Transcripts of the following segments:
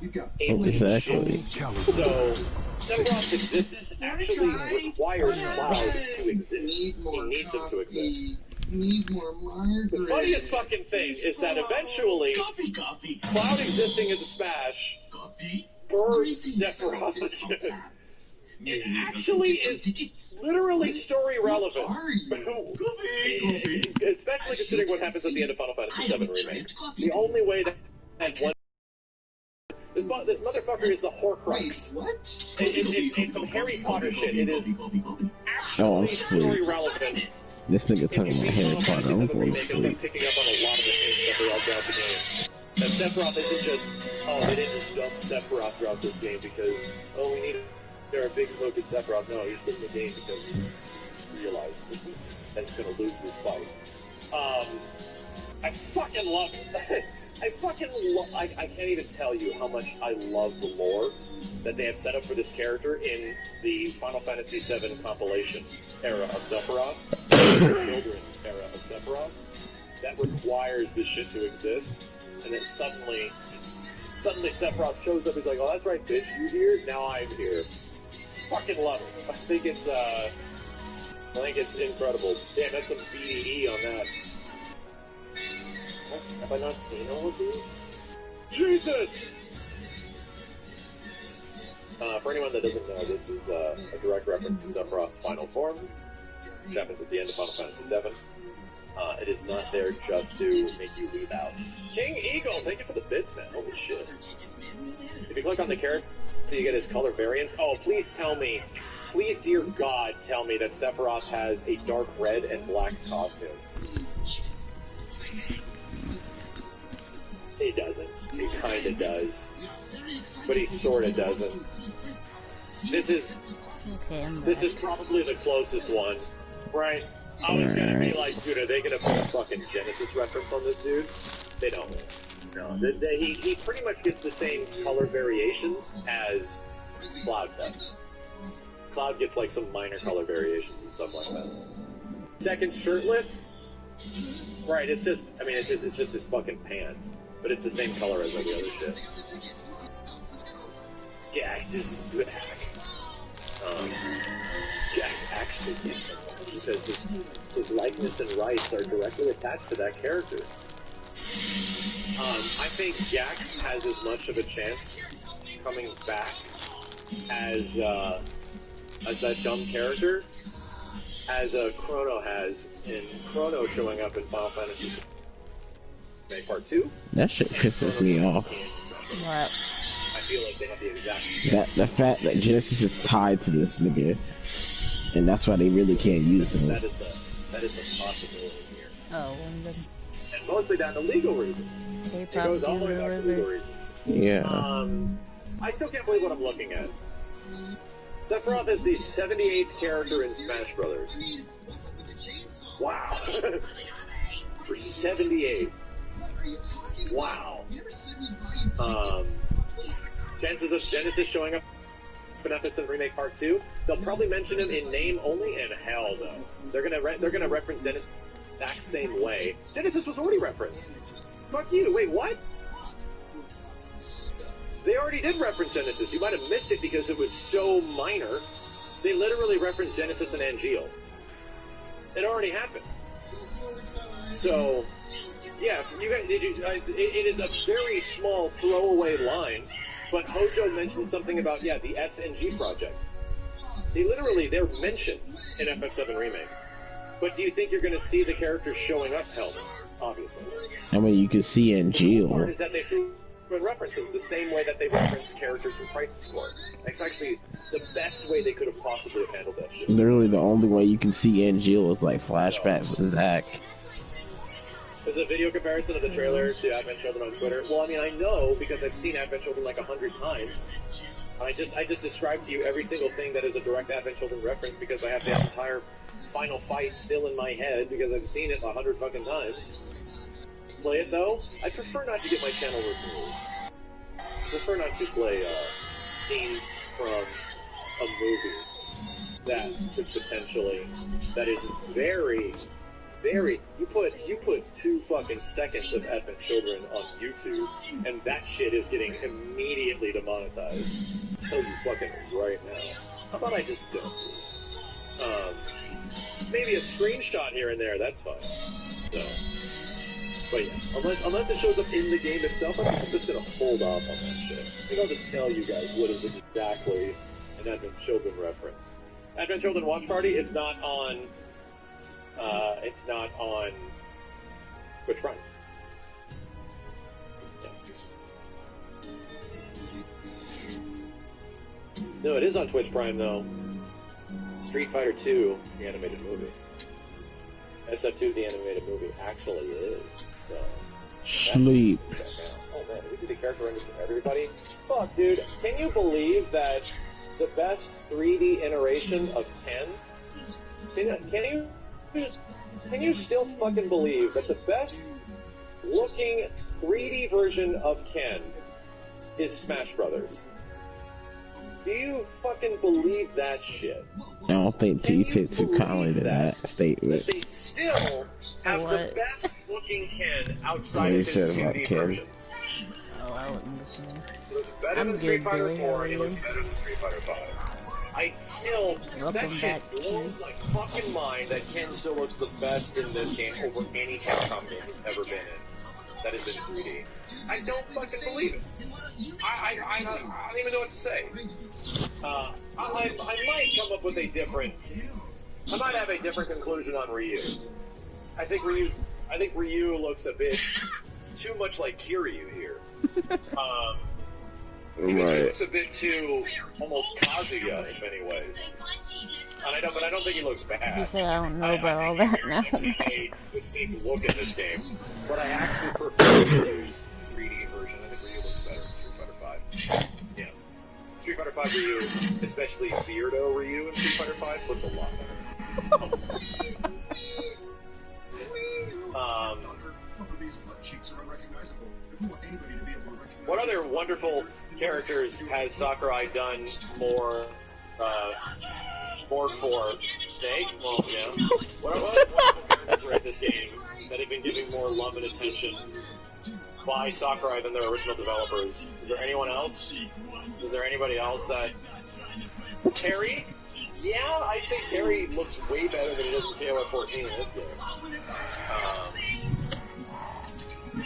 Exactly. So, Sephiroth's existence actually requires Cloud to exist. He needs him to exist. The funniest fucking thing is that eventually, Cloud existing in Smash births Sephiroth again. It actually is literally story relevant. Especially considering what happens at the end of Final Fantasy VII Remake. The only way that one... This motherfucker is the Horcrux. It's some Harry Potter shit. It is actually story relevant. This nigga talking about Harry Potter. I'm going to sleep. Picking up on a lot of the things that we all throughout the game. That Sephiroth isn't just, oh, they didn't just dump Sephiroth throughout this game because, oh, we need a big hook at Sephiroth. No, he's in the game because he realizes that he's going to lose this fight. I fucking love it. I can't even tell you how much I love the lore that they have set up for this character in the Final Fantasy VII compilation era of Sephiroth, children era of Sephiroth, that requires this shit to exist, and then suddenly Sephiroth shows up, he's like, oh, that's right, bitch, you here? Now I'm here. Fucking love it. I think it's incredible. Damn, that's some BDE on that. Have I not seen all of these? Jesus! For anyone that doesn't know, this is a direct reference to Sephiroth's final form, which happens at the end of Final Fantasy VII. It is not there just to make you leave out. King Eagle, thank you for the bits, man. Holy shit. If you click on the character, you get his color variants. Oh, please tell me, please, dear God, tell me that Sephiroth has a dark red and black costume. He doesn't. He kinda does. But he sorta doesn't. This is probably the closest one, right? I was gonna be like, dude, are they gonna put a fucking Genesis reference on this dude? They don't. No. He pretty much gets the same color variations as Cloud does. Cloud gets like some minor color variations and stuff like that. Second shirtless? Right, it's just his fucking pants. But it's the same color as all the other shit. Jack is back. Jack actually gets it because his likeness and rights are directly attached to that character. I think Jax has as much of a chance coming back as that dumb character as Chrono has, in Chrono showing up in Final Fantasy Part 2. That shit pisses me off. What? I feel like they have the exact same. The fact that Genesis is tied to this nigga, and that's why they really can't use him. That is the possibility here. Oh, and mostly down to legal reasons. It goes all the way back to legal reasons. Yeah. I still can't believe what I'm looking at. Sephiroth is the 78th character in Smash Brothers. Wow. For 78. Wow. Chances of Genesis showing up in Episode Remake Part 2, they'll probably mention him in name only, and hell no. They're gonna reference Genesis the exact same way. Genesis was already referenced. Fuck you, wait, what? They already did reference Genesis. You might have missed it because it was so minor. They literally referenced Genesis and Angeal. It already happened. So, yeah, you guys, it is a very small throwaway line, but Hojo mentioned something about, the SNG project. They're mentioned in FF7 Remake. But do you think you're going to see the characters showing up? Hell no, obviously. I mean, you can see Angeal. The part is that they threw in references the same way that they reference characters from Crisis Core. It's actually the best way they could have possibly handled that shit. Literally, the only way you can see Angeal is like flashbacks with Zack. There's a video comparison of the trailer to Advent Children on Twitter. Well, I mean, I know because I've seen Advent Children like 100 times. I just described to you every single thing that is a direct Advent Children reference because I have the entire final fight still in my head because I've seen it 100 fucking times. Play it though? I prefer not to get my channel removed. I prefer not to play scenes from a movie that could potentially, that is very, you put 2 fucking seconds of effing children on YouTube, and that shit is getting immediately demonetized. I'll tell you fucking right now. How about I just don't? Maybe a screenshot here and there, that's fine. So, but yeah, unless it shows up in the game itself, I think I'm just gonna hold off on that shit. I think I'll just tell you guys what is exactly an Advent Children reference. Advent Children Watch Party, it's not on Twitch Prime. Yeah. No, it is on Twitch Prime though. Street Fighter 2, the animated movie. SF2, the animated movie, actually is. So. Sleep. Oh man, did we see the character renders from everybody? Fuck, dude. Can you believe that the best 3D iteration of Ken? Can you still fucking believe that the best looking 3D version of Ken is Smash Brothers? Do you fucking believe that shit? I don't think T-Tits too kindly to that statement. They still have the best looking Ken outside of his 2D versions. Oh, I wasn't listening. It was better than Street Fighter 4, and it was better than Street Fighter 5. That shit blows my fucking mind that Ken still looks the best in this game over any Capcom game he's ever been in that has been 3D. I don't fucking believe it. I don't even know what to say. I might come up with a different... I might have a different conclusion on Ryu. I think Ryu looks a bit too much like Kiryu here. He looks a bit too almost Kazuya in many ways. But I don't think he looks bad. You say I don't know about all that now. A distinct look in this game, but I actually prefer Ryu's 3D version. I think Ryu looks better in Street Fighter 5. Yeah. Street Fighter 5 Ryu, especially Beardo Ryu in Street Fighter 5, looks a lot better. What other wonderful characters has Sakurai done more for? Snake? Well, yeah. What wonderful characters are in this game that have been giving more love and attention by Sakurai than their original developers? Is there anyone else? Is there anybody else that... Terry? Yeah, I'd say Terry looks way better than he does in KOF 14 in this game.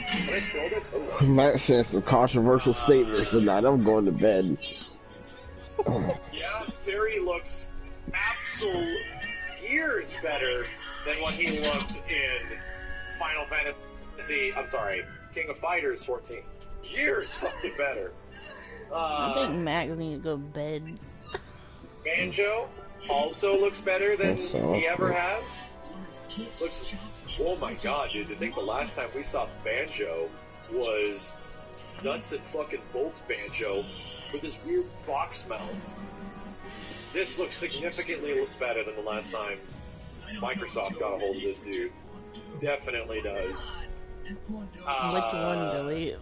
Can I scroll this? Oh. Matt says some controversial statements tonight. I'm going to bed. Yeah, Terry looks absolute years better than what he looked in Final Fantasy. I'm sorry, King of Fighters 14. Years fucking better. I think Max needs to go to bed. Banjo also looks better than he ever has. Looks. Oh my god, dude, to think the last time we saw Banjo was nuts and fucking bolts Banjo with this weird box mouth. This looks significantly better than the last time Microsoft got a hold of this dude. Definitely does. Which one, delete?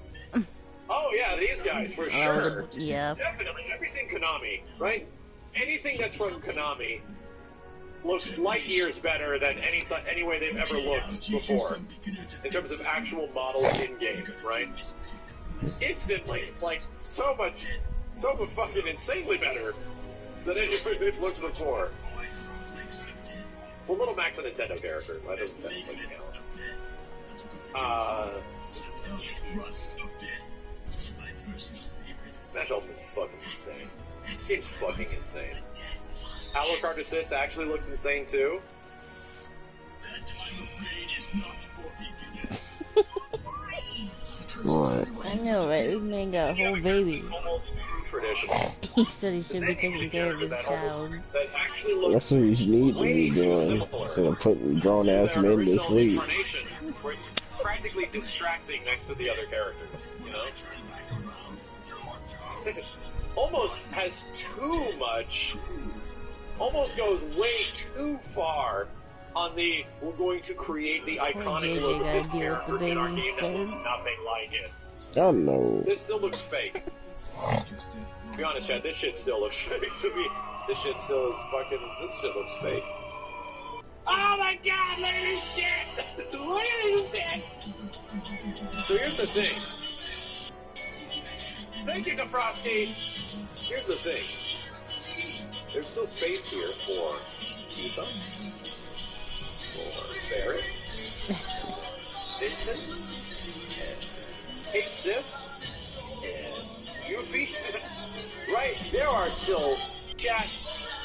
Oh yeah, these guys, for sure. Yeah. Definitely, everything Konami, right? Anything that's from Konami looks light years better than any way they've ever looked before, in terms of actual models in-game, right? Instantly, like, so fucking insanely better than anything they've looked before. Well, Little Mac's a Nintendo character, that doesn't technically count. Smash Ultimate's fucking insane. This game's fucking insane. Alucard Assist actually looks insane too. What? I know, right? This man got a whole baby. It's almost too traditional. He said he should be taking care of his child. That actually looks That's what you need to be doing instead of putting grown-ass men to sleep. Where it's practically distracting next to the other characters, you know? Almost has too much... Almost goes way too far on the we're going to create the iconic look of this character in our game that looks nothing like it. I know. This still looks fake. To be honest, Chad, this shit still looks fake to me. This shit looks fake. Oh my god, look at this shit! Look at this shit! So here's the thing. Thank you, Defrosty! Here's the thing. There's still space here for Tifa, for Barrett, Vincent, and Kate Sif, and Yuffie. Right? There are still... Chat,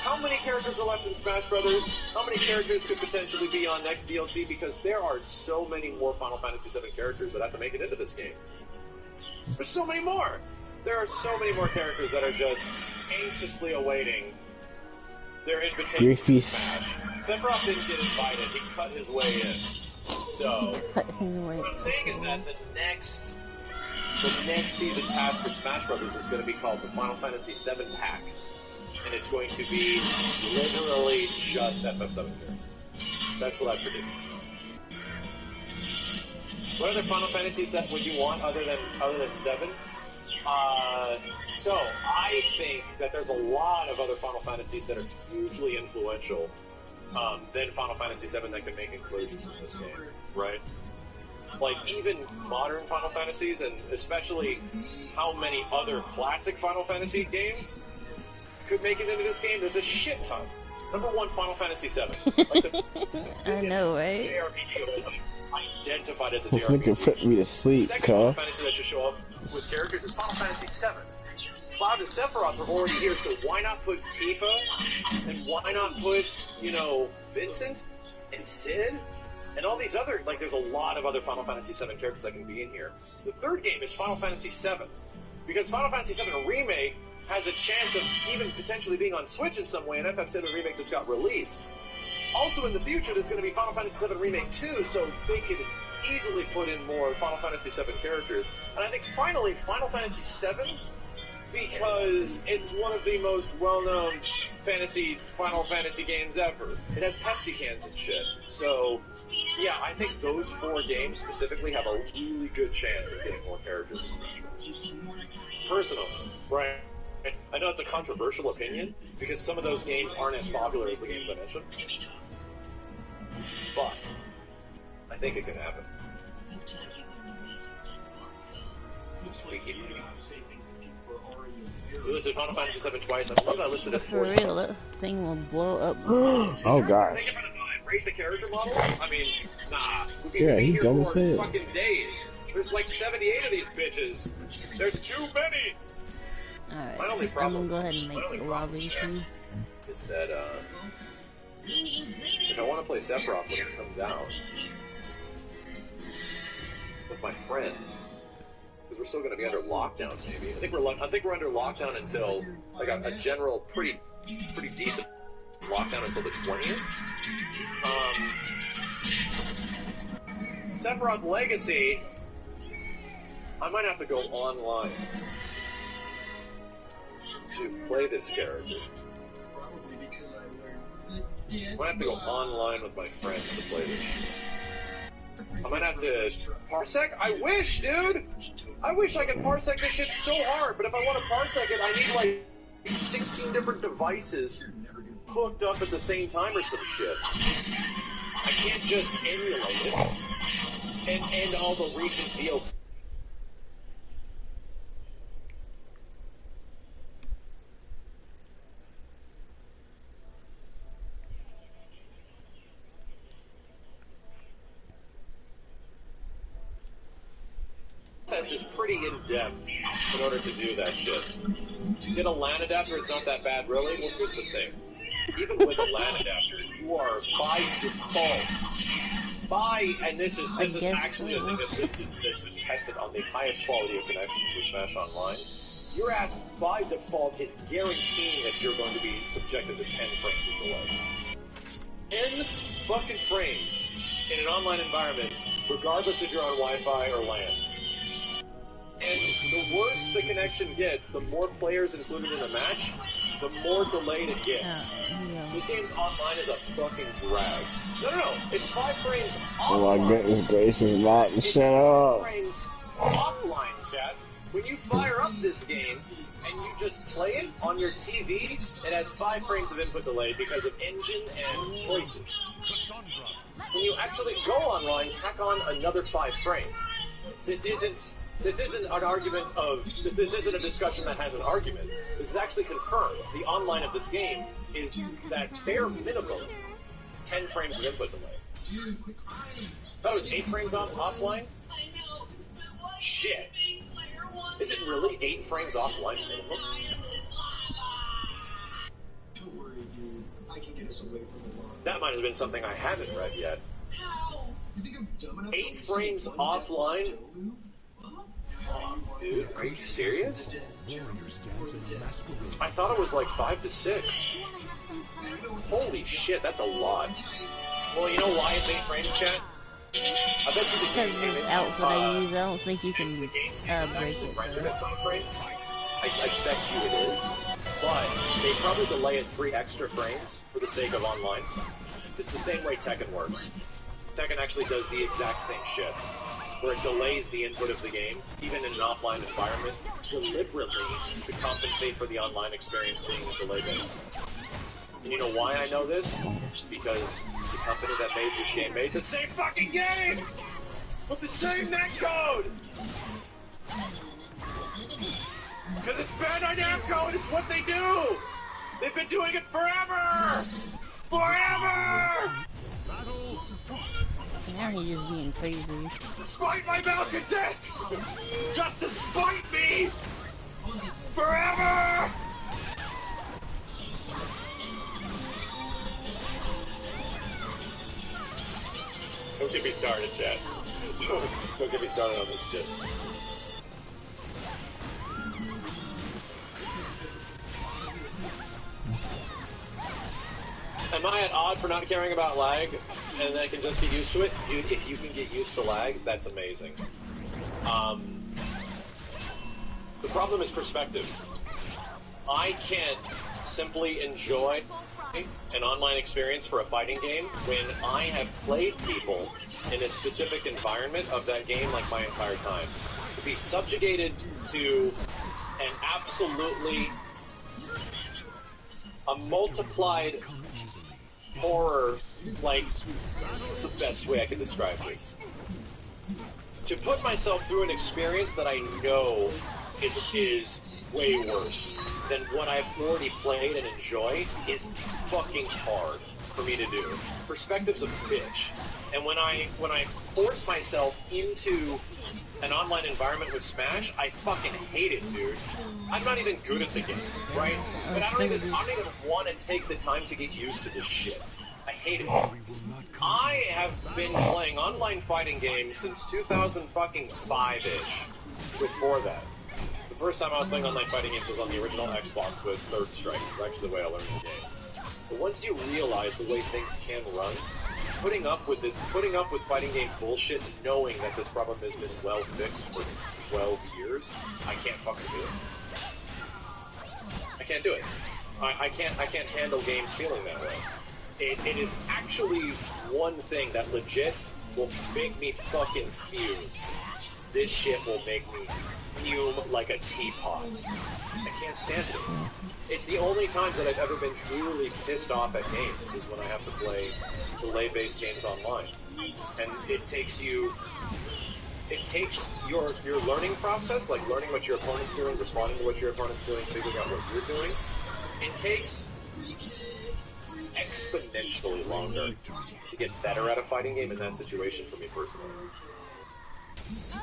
how many characters are left in Smash Brothers? How many characters could potentially be on next DLC? Because there are so many more Final Fantasy VII characters that have to make it into this game. There's so many more! There are so many more characters that are just anxiously awaiting their invitation to Smash. Sephiroth didn't get invited, he cut his way in. So, what I'm saying is that the next season pass for Smash Brothers is going to be called the Final Fantasy VII Pack. And it's going to be literally just FF7 characters. That's what I predict. What other Final Fantasy set would you want other than 7? So I think that there's a lot of other Final Fantasies that are hugely influential than Final Fantasy VII that can make inclusions in this game, right? Like even modern Final Fantasies, and especially how many other classic Final Fantasy games could make it into this game. There's a shit ton. Number 1, Final Fantasy VII. Like the I know, right? JRPG of all time. Identified as a This nigga put me to sleep, the second Final Fantasy that should show up with characters is Final Fantasy VII. Cloud and Sephiroth are already here, so why not put Tifa? And why not put, you know, Vincent and Sid? And all these other, like, there's a lot of other Final Fantasy VII characters that can be in here. The third game is Final Fantasy VII. Because Final Fantasy VII Remake has a chance of even potentially being on Switch in some way, and FF7 Remake just got released. Also in the future, there's going to be Final Fantasy VII Remake 2, so they could easily put in more Final Fantasy VII characters. And I think finally, Final Fantasy VII, because it's one of the most well-known Final Fantasy games ever. It has Pepsi cans and shit. So, yeah, I think those 4 games specifically have a really good chance of getting more characters in Smash. Personally, right? I know it's a controversial opinion, because some of those games aren't as popular as the games I mentioned. But, I think it can happen. We listed Final Fantasy VII twice. I believe I listed it 4 times. For real, that thing will blow up. Oh gosh. Think about it, rate the character models? I mean, nah. We'd Yeah, be he here dumb for as hell. fucking days. There's like 78 of these bitches. There's too many! Alright, My only I'm problem, gonna go ahead and make the lobby too. is that, if I want to play Sephiroth when it comes out, with my friends, because we're still going to be under lockdown, maybe. I think we're under lockdown until, like, a general, pretty decent lockdown until the 20th. Sephiroth Legacy, I might have to go online to play this character. I might have to go online with my friends to play this shit. I might have to parsec. I wish, dude. I wish I could parsec this shit so hard. But if I want to parsec it, I need like 16 different devices hooked up at the same time or some shit. I can't just emulate it and all the recent DLC. Process is pretty in-depth in order to do that shit. To get a LAN adapter, it's not that bad, really. Well, here's the thing. Even with a LAN adapter, you are by default, and this is actually a thing that's been tested on the highest quality of connections with Smash Online. Your ass, by default, is guaranteeing that you're going to be subjected to 10 frames of delay. 10 fucking frames in an online environment, regardless if you're on Wi-Fi or LAN. And the worse the connection gets, the more players included in a match, the more delayed it gets. Yeah. This game's online is a fucking drag. No, it's 5 frames offline. Oh my goodness gracious, Matt, It's shut 5 up. frames offline, chat. When you fire up this game, and you just play it on your TV, it has 5 frames of input delay because of engine and choices. When you actually go online, tack on another 5 frames. This isn't an argument of... This isn't a discussion that has an argument. This is actually confirmed. The online of this game is that bare minimum 10 frames of input delay. That was 8 frames offline? Shit. Is it really 8 frames offline minimum? Don't worry, dude. I can get us away from the law. That might have been something I haven't read yet. How? You think I'm dumb enough 8 frames offline? Oh, dude, are you serious? I thought it was like 5 to 6. Holy shit, that's a lot. Well, you know why it's 8 frames, chat? I bet you the Because game this image, outfit I use, I don't think you can the game break it. rendered at 5 frames. I bet you it is. But they probably delay it 3 extra frames for the sake of online. It's the same way Tekken works. Tekken actually does the exact same shit, where it delays the input of the game, even in an offline environment, deliberately to compensate for the online experience being delay-based. And you know why I know this? Because the company that made this game made the same fucking game! With the same netcode! Because it's Bandai Namco and it's what they do! They've been doing it forever! Forever! Now he's just being crazy. Despite my malcontent! Just to spite me! Forever! Don't get me started, chat. Don't get me started on this shit. Am I at odd for not caring about lag, and I can just get used to it? Dude, if you can get used to lag, that's amazing. The problem is perspective. I can't simply enjoy an online experience for a fighting game when I have played people in a specific environment of that game like my entire time. To be subjugated to an absolutely a multiplied horror, like, what's the best way I can describe this? To put myself through an experience that I know is way worse than what I've already played and enjoy is fucking hard for me to do. Perspective's a bitch. And when I force myself into an online environment with Smash, I fucking hate it, dude. I'm not even good at the game, right? But I don't even want to take the time to get used to this shit. I hate it. I have been playing online fighting games since 2005-ish. Before that. The first time I was playing online fighting games was on the original Xbox with Third Strike. It's actually the way I learned the game. But once you realize the way things can run, putting up with fighting game bullshit, knowing that this problem has been well fixed for 12 years, I can't fucking do it. I can't do it. I can't handle games feeling that way. It is actually one thing that legit will make me fucking fume. This shit will make me fume like a teapot. I can't stand it. It's the only times that I've ever been truly pissed off at games is when I have to play delay-based games online. And it takes your learning process, like learning what your opponent's doing, responding to what your opponent's doing, figuring out what you're doing. It takes exponentially longer to get better at a fighting game in that situation for me personally.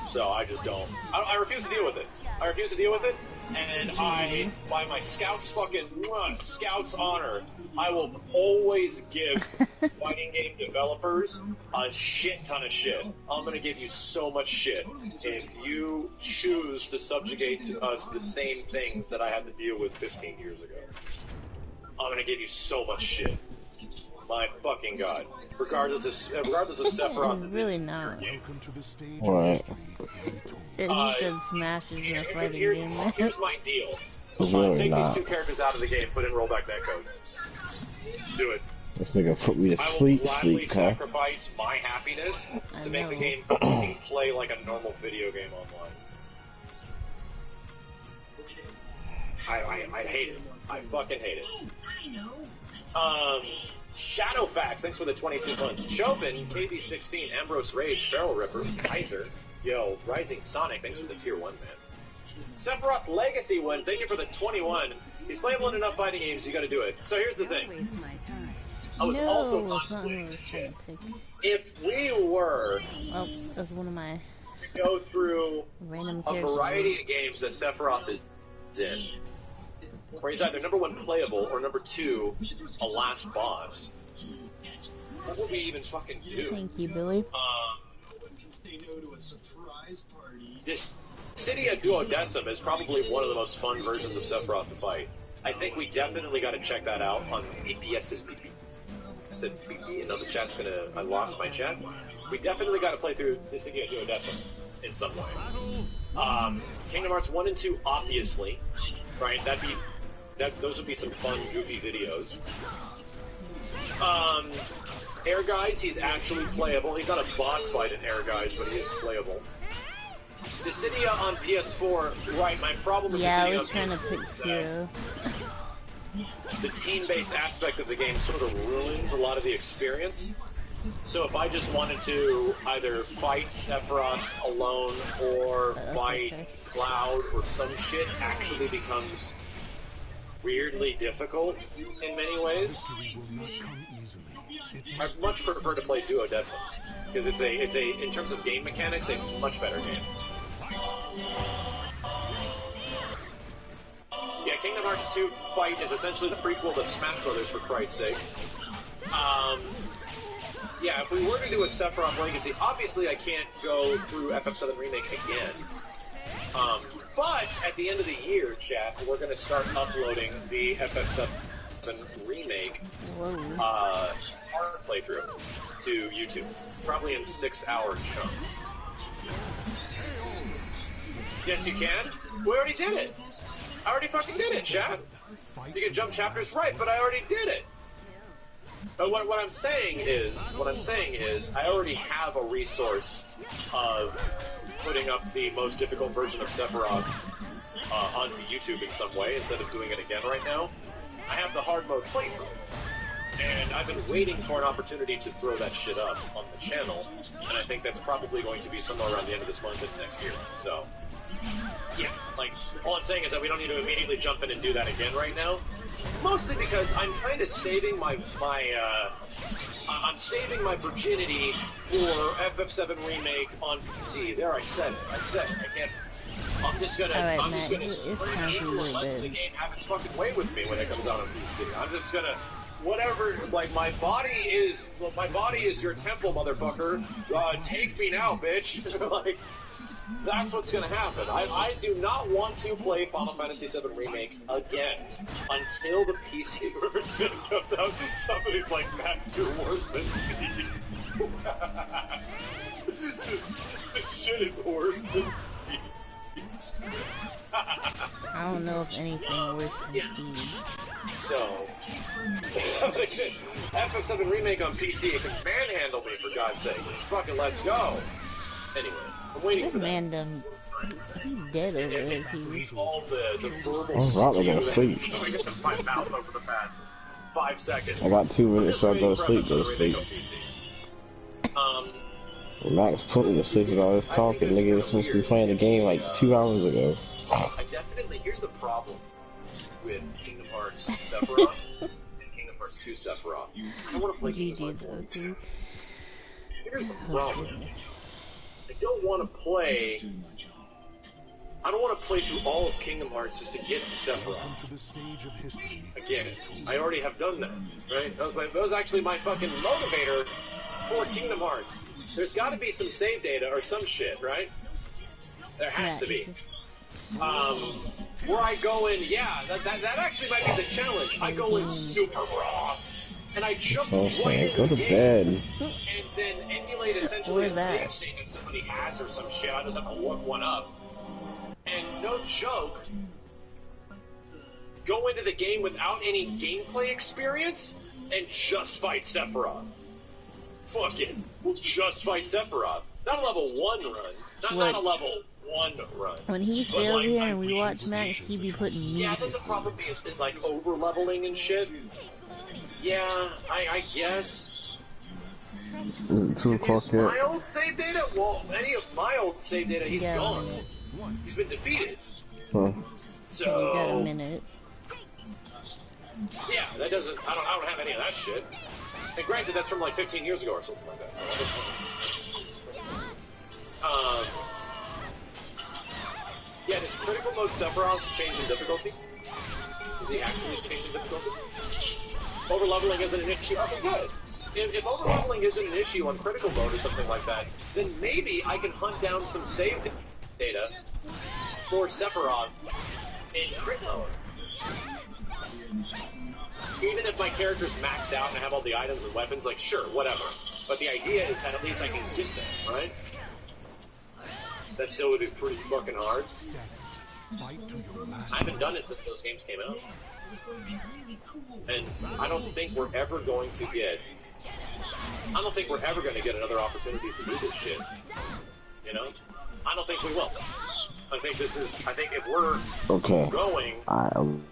So I just don't. I refuse to deal with it. I refuse to deal with it, and by my Scout's Scout's honor, I will always give fighting game developers a shit ton of shit. I'm gonna give you so much shit if you choose to subjugate to us the same things that I had to deal with 15 years ago. I'm gonna give you so much shit. My fucking god. Regardless of Sephiroth is really not. What? He said Smash is in a fighting here's game. here's my deal. Really Take not. these 2 characters out of the game, put in rollback netcode. Do it. This nigga put me to I will sleep, gladly huh? sacrifice my happiness to make the game play like a normal video game online. I hate it. I fucking hate it. Shadowfax, thanks for the 22 months. Chopin, KB16, Ambrose Rage, Feral Ripper, Kaiser, yo, Rising Sonic, thanks for the tier 1, man. Sephiroth Legacy win, thank you for the 21. He's playable in enough fighting games, you gotta do it. So here's the thing. I was also contemplating shit. If we were that's one of my to go through random a variety of games that Sephiroth is in, where he's either number 1 playable or number 2 a last boss, what would we even fucking do? Thank you, Billy. Dissidia Duodecim is probably one of the most fun versions of Sephiroth to fight. I think we definitely got to check that out on PPS's PP. I said PP, and now the chat's gonna. I lost my chat. We definitely got to play through Dissidia Duodecim in some way. Kingdom Hearts 1 and 2, obviously, right? Those would be some fun, goofy videos. Air Guys, he's actually playable. He's not a boss fight in Air Guys, but he is playable. Dissidia on PS4, right? My problem with Dissidia on PS4 is that the team-based aspect of the game sort of ruins a lot of the experience. So if I just wanted to either fight Sephiroth alone or fight Cloud or some shit, actually becomes weirdly difficult in many ways. I'd much prefer to play Duodecim because it's in terms of game mechanics, a much better game. Yeah, Kingdom Hearts 2 Fight is essentially the prequel to Smash Brothers, for Christ's sake. Yeah, if we were to do a Sephiroth Legacy, obviously I can't go through FF7 Remake again. But at the end of the year, chat, we're going to start uploading the FF7 Remake hard playthrough to YouTube, probably in 6-hour chunks. Yes, you can. We already did it. I already fucking did it, chat. You can jump chapters, right? But I already did it. But what I'm saying is, I already have a resource of putting up the most difficult version of Sephiroth onto YouTube in some way instead of doing it again right now. I have the hard mode playthrough, and I've been waiting for an opportunity to throw that shit up on the channel, and I think that's probably going to be somewhere around the end of this month and next year. So, yeah, like, all I'm saying is that we don't need to immediately jump in and do that again right now. Mostly because I'm kind of saving I'm saving my virginity for FF7 Remake on PC. There, I said it. I can't. I'm just gonna let the game have its fucking way with me when it comes out on PC. I'm just gonna, whatever. Like, my body is your temple, motherfucker. Take me now, bitch. Like, that's what's gonna happen. I do not want to play Final Fantasy VII Remake again until the PC version comes out. Somebody's like, Max, you're worse than Steve. This shit is worse than Steve. I don't know if anything worse than Steve. So, FF7 Remake on PC, it can manhandle me, for God's sake. Fucking let's go. Anyway. I'm waiting for that. Man, he's dead over there. All the verbal that's gonna sleep. coming out of my mouth over the past 5 seconds. I got 2 minutes, so I go to sleep. Max put me to sleep with all this talking. Nigga was supposed to be playing the game like 2 hours ago. Here's the problem with Kingdom Hearts Sephiroth and Kingdom Hearts 2 Sephiroth. I don't want to play Kingdom Hearts 1 and 2. Here's the problem. I don't want to play through all of Kingdom Hearts just to get to Sephiroth. Again, I already have done that, right? That was actually my fucking motivator for Kingdom Hearts. There's got to be some save data or some shit, right? There has to be. Where I go in, that actually might be the challenge. I go in super raw, and I jump right into the game, and then emulate essentially a save state that somebody has or some shit. I just have to look one up. And no joke, go into the game without any gameplay experience and just fight Sephiroth. Fuck it. Just fight Sephiroth. Not a level 1 run. Not a level one run. When he But, fails like, here I and we watch Max, reinstated. he be putting me Yeah, to then the sleep. problem is like over leveling and shit. Yeah, I guess. 2 o'clock yet? My old save data? Well, any of my old save data, he's Yeah, gone. man. He's been defeated. Huh. So You got a minute. yeah, that doesn't. I don't have any of that shit. And granted, that's from like 15 years ago or something like that. So yeah, does critical mode Sephiroth change in difficulty? Does he actually change in difficulty? Overleveling isn't an issue. Okay, good. If overleveling isn't an issue on critical mode or something like that, then maybe I can hunt down some save data for Sephiroth in crit mode. Even if my character's maxed out and I have all the items and weapons, like, sure, whatever. But the idea is that at least I can get them, right? That still would be pretty fucking hard. I haven't done it since those games came out. And I don't think we're ever going to get... I don't think we're ever going to get another opportunity to do this shit. You know? I don't think we will. I think this is... I think if we're going... I don't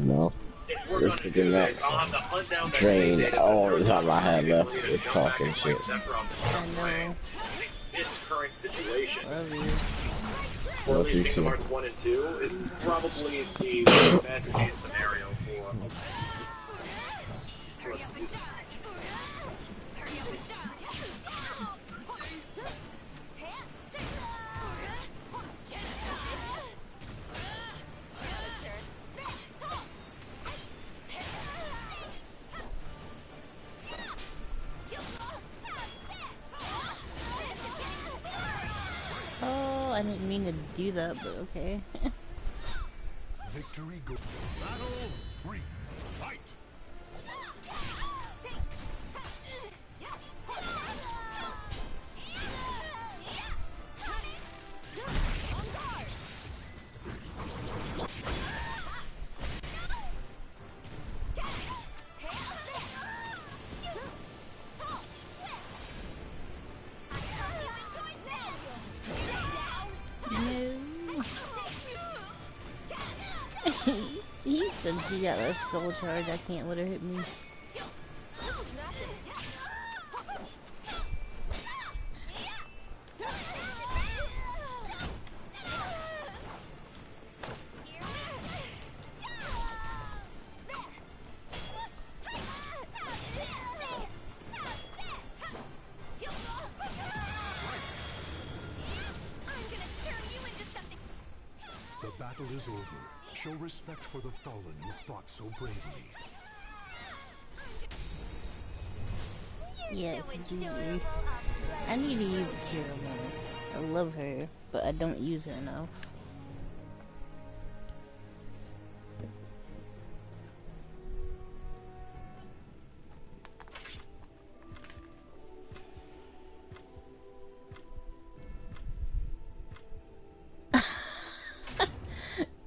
know. If we're going to do this, I'll have to hunt down that Drain save data. all the There's time I have the left ability is to jump back talking and fight shit. Sephiroth in some way. I think this current situation, Love you. or at Love least you Kingdom too. Hearts 1 and 2, is probably the best case scenario for us to do that. Oh, I didn't mean to do that, but okay. Victory go. Battle 3. Fight. He said she got a soul charge. I can't let her hit me. The battle is over. Show respect for the fallen who fought so bravely. Yes, GG. I need to use Kira more. I love her, but I don't use her enough.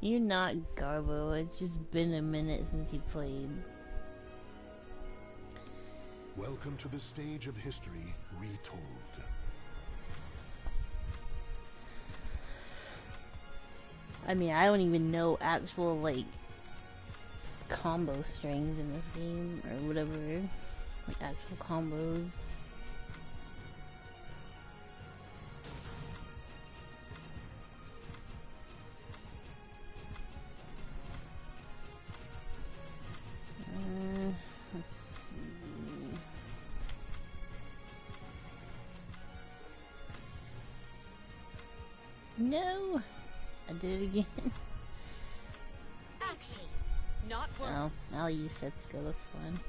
You're not Garbo, it's just been a minute since you played. Welcome to the stage of history retold. I mean, I don't even know actual, like, combo strings in this game, or whatever. Like, actual combos. Let's see. No! I did it again. Actions, not words. Oh, I'll use Setsuko, that's fine.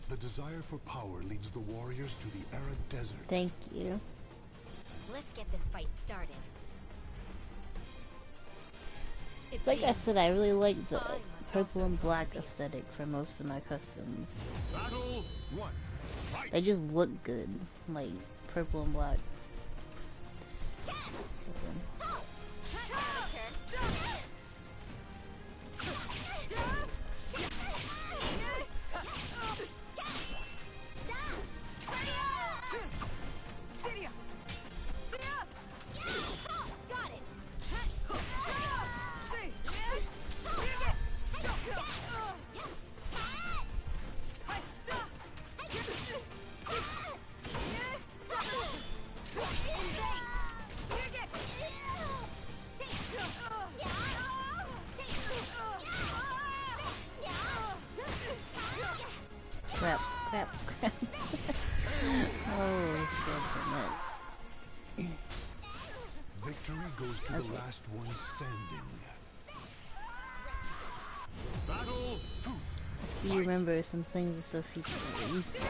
The desire for power leads the warriors to the arid desert. Thank you. Let's get this fight started. Like I said, I really like the purple and black aesthetic for most of my customs. Battle 1. Fight. They just look good, like purple and black. Crap, crap, crap. Oh, so Victory goes to the last one standing. Battle 2. you remember some things with Sophie Please.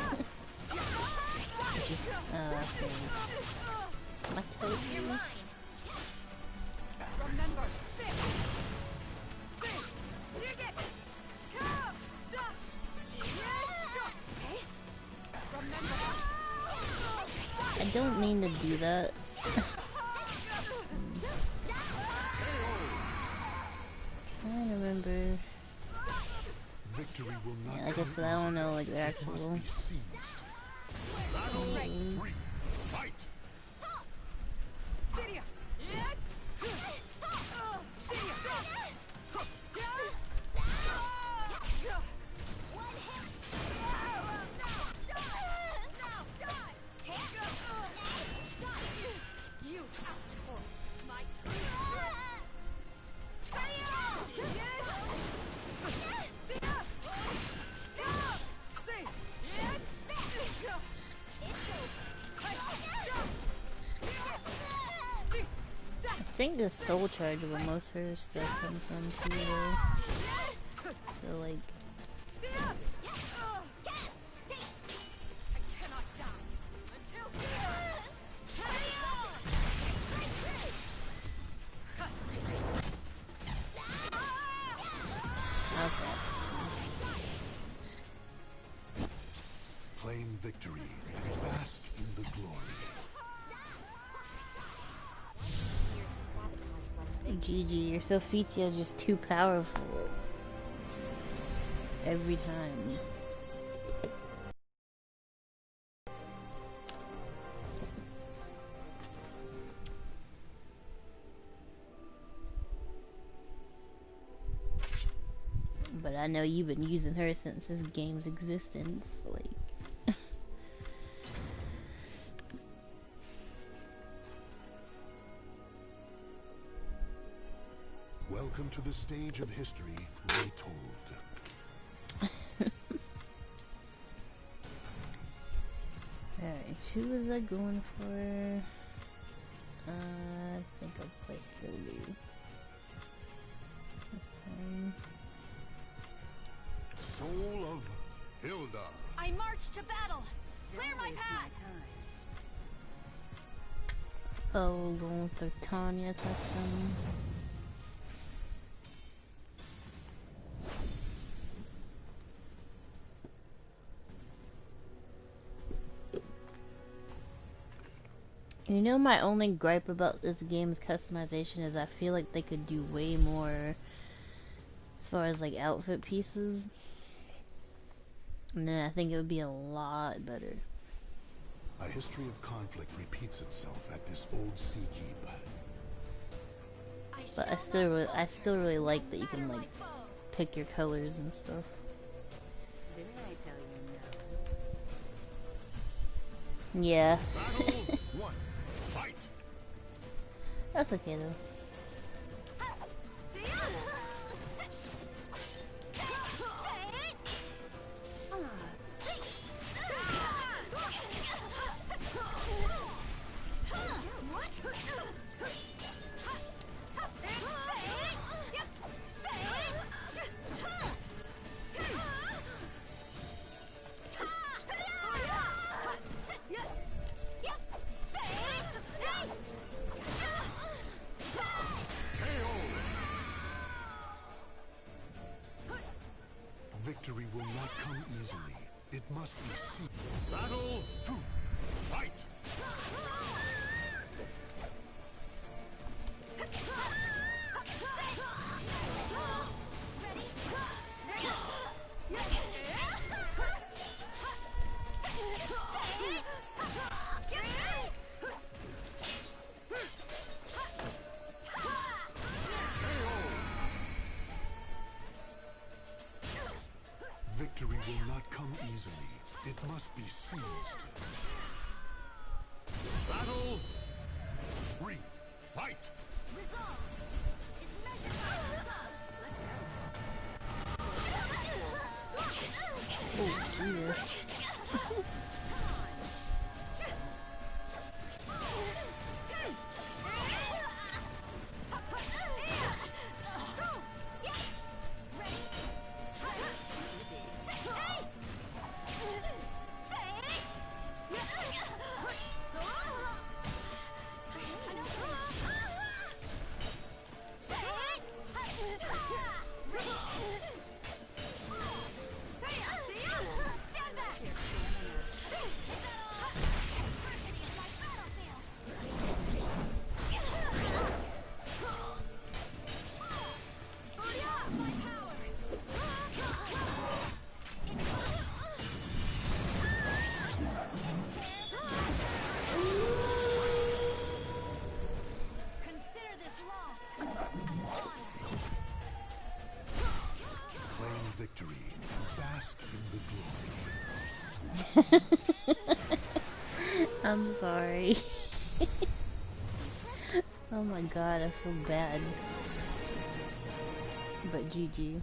Just, my toes. Remember, I don't mean to do that. Trying to remember. Victory will not Yeah, like I said, I don't know like the actual. Battle 3. Fight. I think the soul charge where most of her stuff comes from too, though. So like. Claim victory and bask in the glory. GG, your Sophia is just too powerful. Every time. But I know you've been using her since this game's existence, like. Welcome to the stage of history retold. Alright, who was I going for? I think I'll play Hildy this time. Soul of Hilda. I march to battle. Clear my path. Oh, going with the Tanya custom. You know, my only gripe about this game's customization is I feel like they could do way more as far as like outfit pieces, and then I think it would be a lot better. A history of conflict repeats itself at this old sea keep. But I still really like that you can like pick your colors and stuff. Didn't I tell you no? Yeah. Battle 1. Fight. That's okay though. Victory will not come easily. It must be seen. Battle 2. Fight! Victory will not come easily. It must be seized. Battle 3. Fight! Resolve is measured by results. Let's go. Oh, Jesus. Victory. Bask in the glory. I'm sorry. Oh my god, I feel bad. But GG.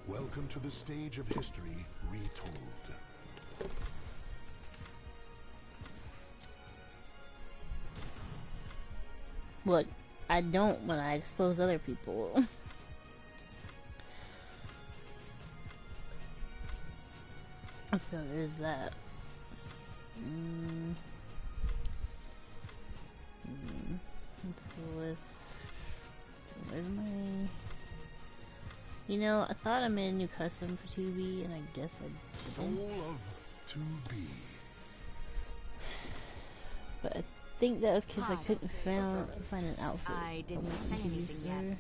Welcome to the stage of history retold. Look, I don't when I expose other people. So there's that. Let's go with... Where's my... You know, I thought I made a new custom for 2B, and I guess I didn't. Soul of 2B. But I think that was because I couldn't find an outfit. I didn't say anything yet.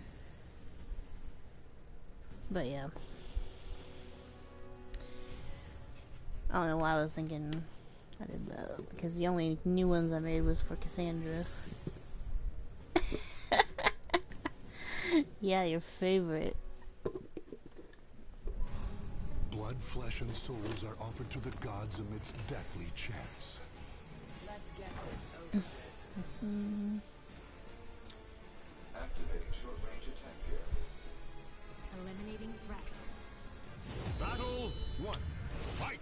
But yeah. I don't know why I was thinking I did that, because the only new ones I made was for Cassandra. Yeah, your favorite. Blood, flesh, and souls are offered to the gods amidst deathly chants. Let's get this over. Activating short-range attack gear. Eliminating threat. Battle 1. Fight!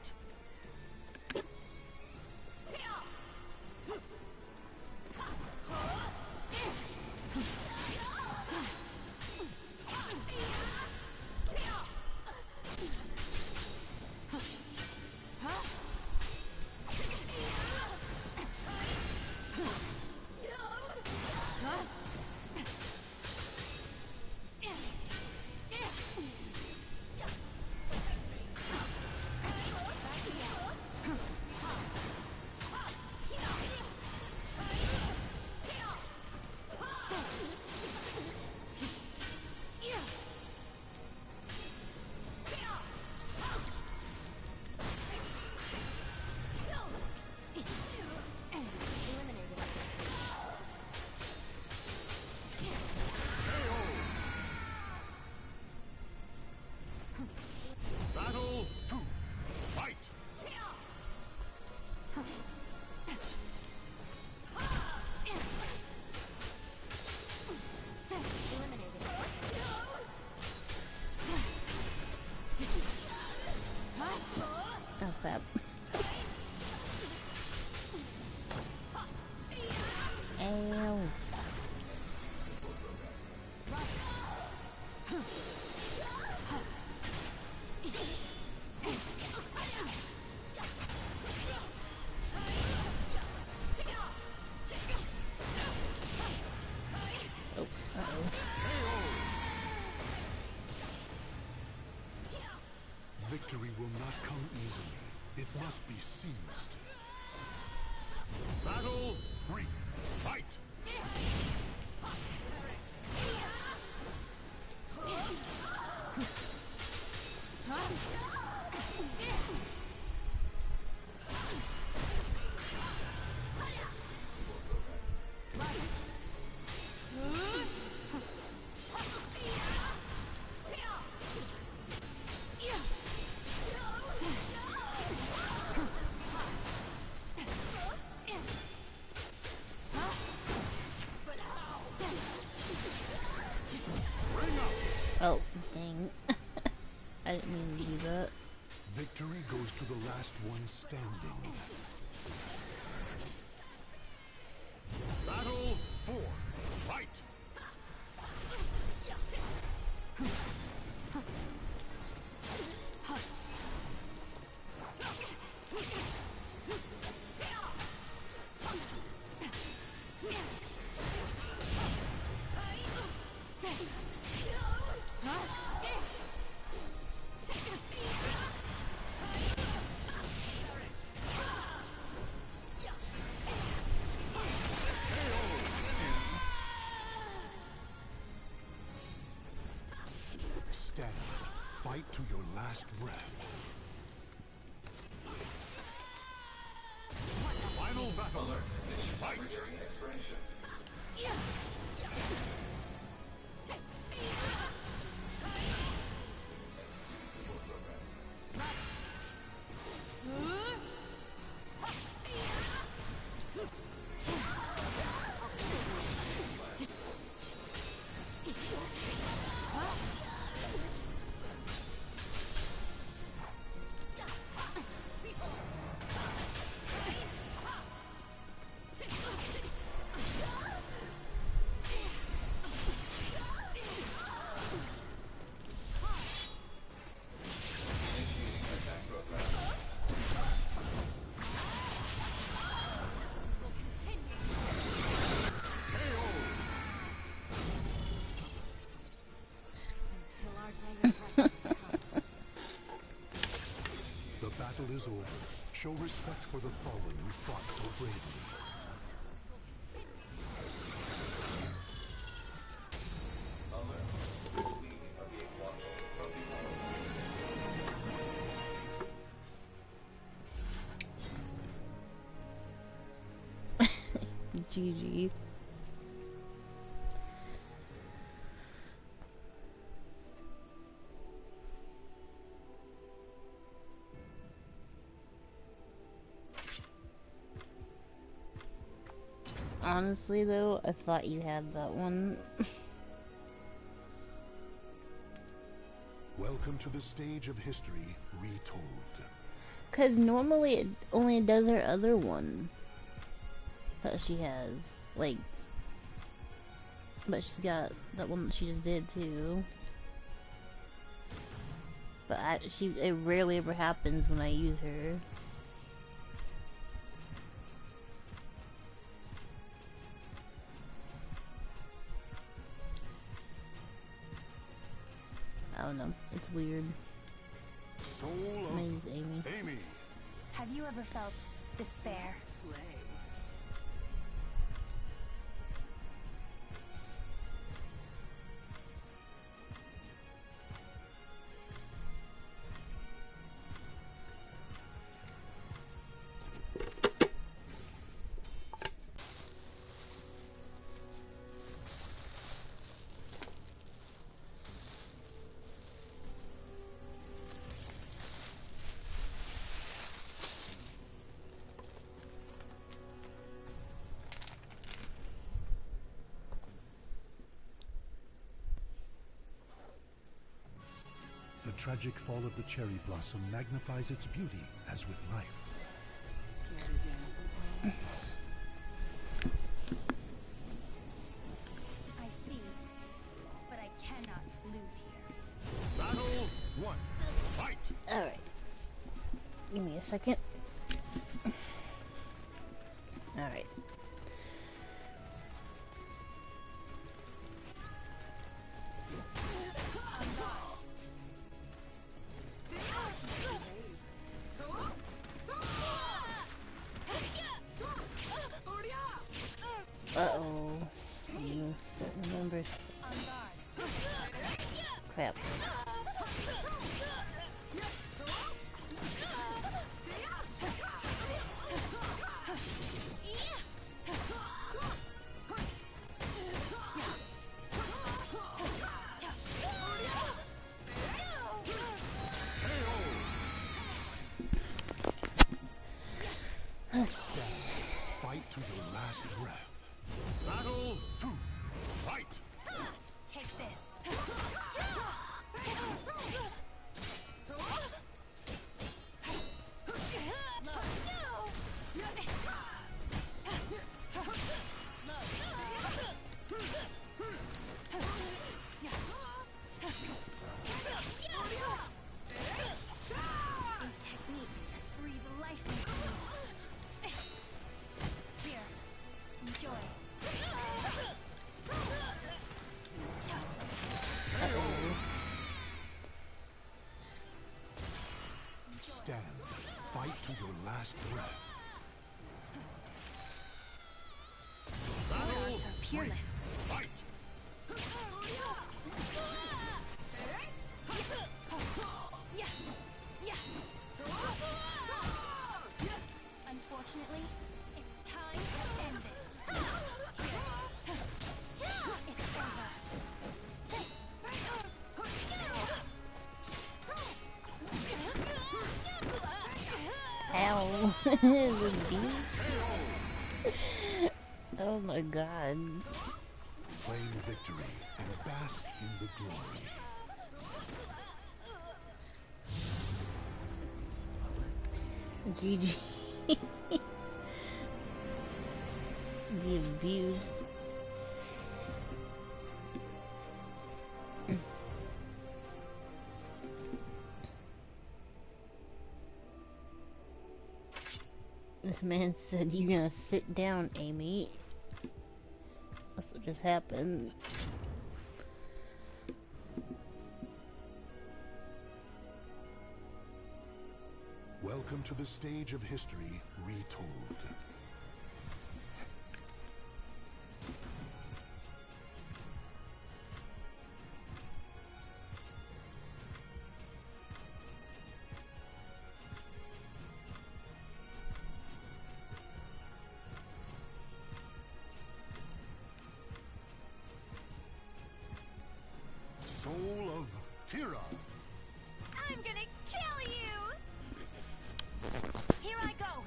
Battle 2. Fight! Oh crap. And Victory will not come easily. It must be seized. Battle 3. Fight! Oh, dang. I didn't mean to do that. Victory goes to the last one standing. Battle 4. Fight! Stand. Fight to your last breath. Final battle. Fight. During expiration. The battle is over. Show respect for the fallen who fought so bravely. GG. Honestly though, I thought you had that one. Welcome to the stage of history retold. Cause normally it only does her other one that she has. Like, but she's got that one that she just did too. But it rarely ever happens when I use her. I don't know. It's weird. Soul I'm gonna of use Amy. Amy. Have you ever felt despair? The tragic fall of the cherry blossom magnifies its beauty as with life. I see, but I cannot lose here. Battle 1. Fight! Alright. Give me a second. Alright. last breath. Battle 2. Fight! Take this. These techniques breathe life into me. Here, enjoy. Stand. Fight to your last breath. Swords are peerless. Fight! Unfortunately, it's time to end this. It's over. Ow. The beast. Oh my god. Claim victory and bask in the glory. GG. The abuse. This man said, "You're gonna sit down, Amy." That's what just happened. Welcome to the stage of history retold. Soul of Tira. I'm gonna kill you! Here I go!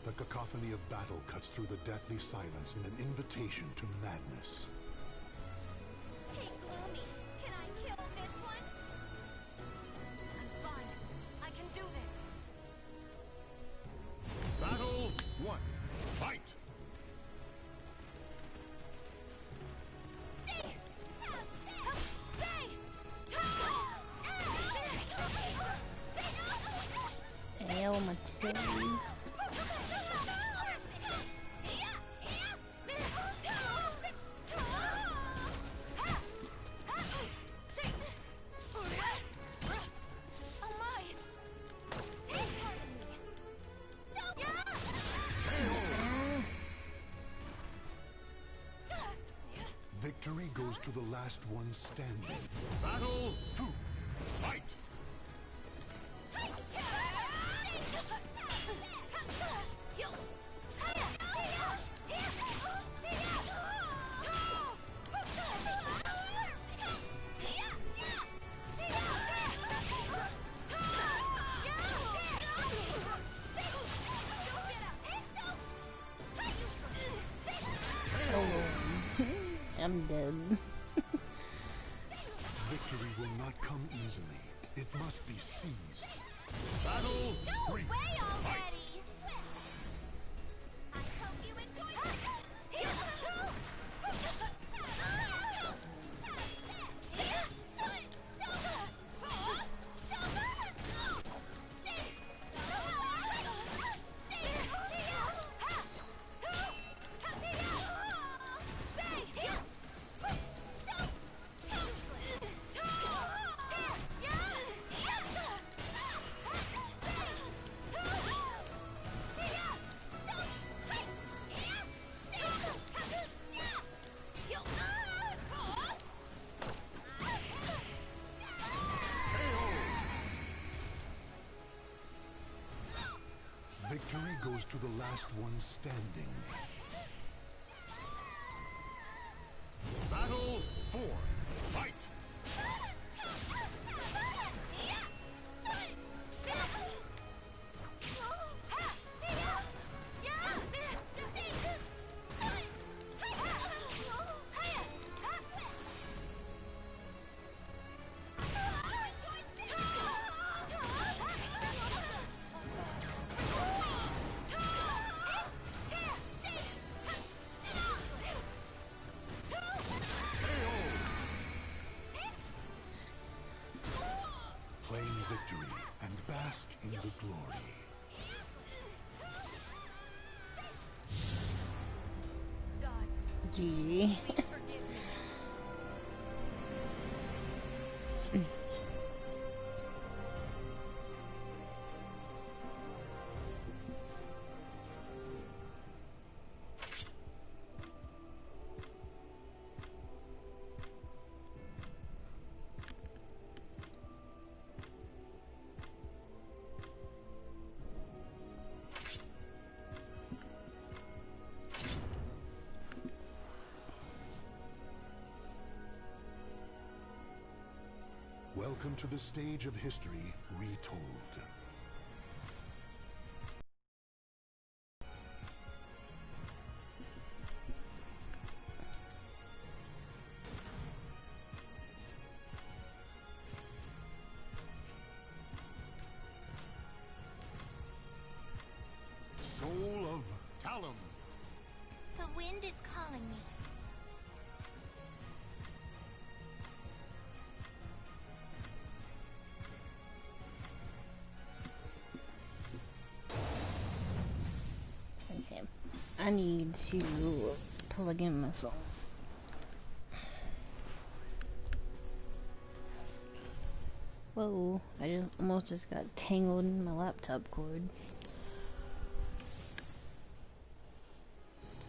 The cacophony of battle cuts through the deathly silence in an invitation to madness. Hey, Gloomy, can I kill this one? I'm fine. I can do this. Battle 1. Fight! Ow, my titties. Victory goes to the last one standing. Battle 2. Fight! I'm dead. Victory will not come easily. It must be seized. Battle 3. Way already! I hope you enjoyed goes to the last one standing. Battle 4. Fight! Claim victory and bask in the glory. Gods, GG. please forgive me. Welcome to the stage of history retold. Soul of Talum. The wind is calling me. Okay, I need to plug in my phone. Whoa, I almost just got tangled in my laptop cord.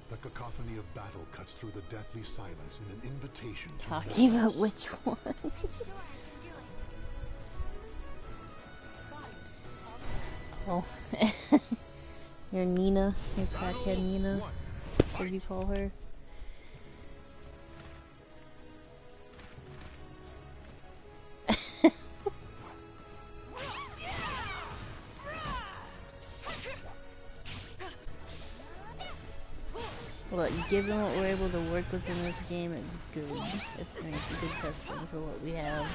The cacophony of battle cuts through the deathly silence in an invitation to Talking about madness. which one? I'm sure I can do it. Oh. Your Nina, your crackhead Nina, as you call her. Well, given what we're able to work with in this game, it's good. I think it's a good testing for what we have.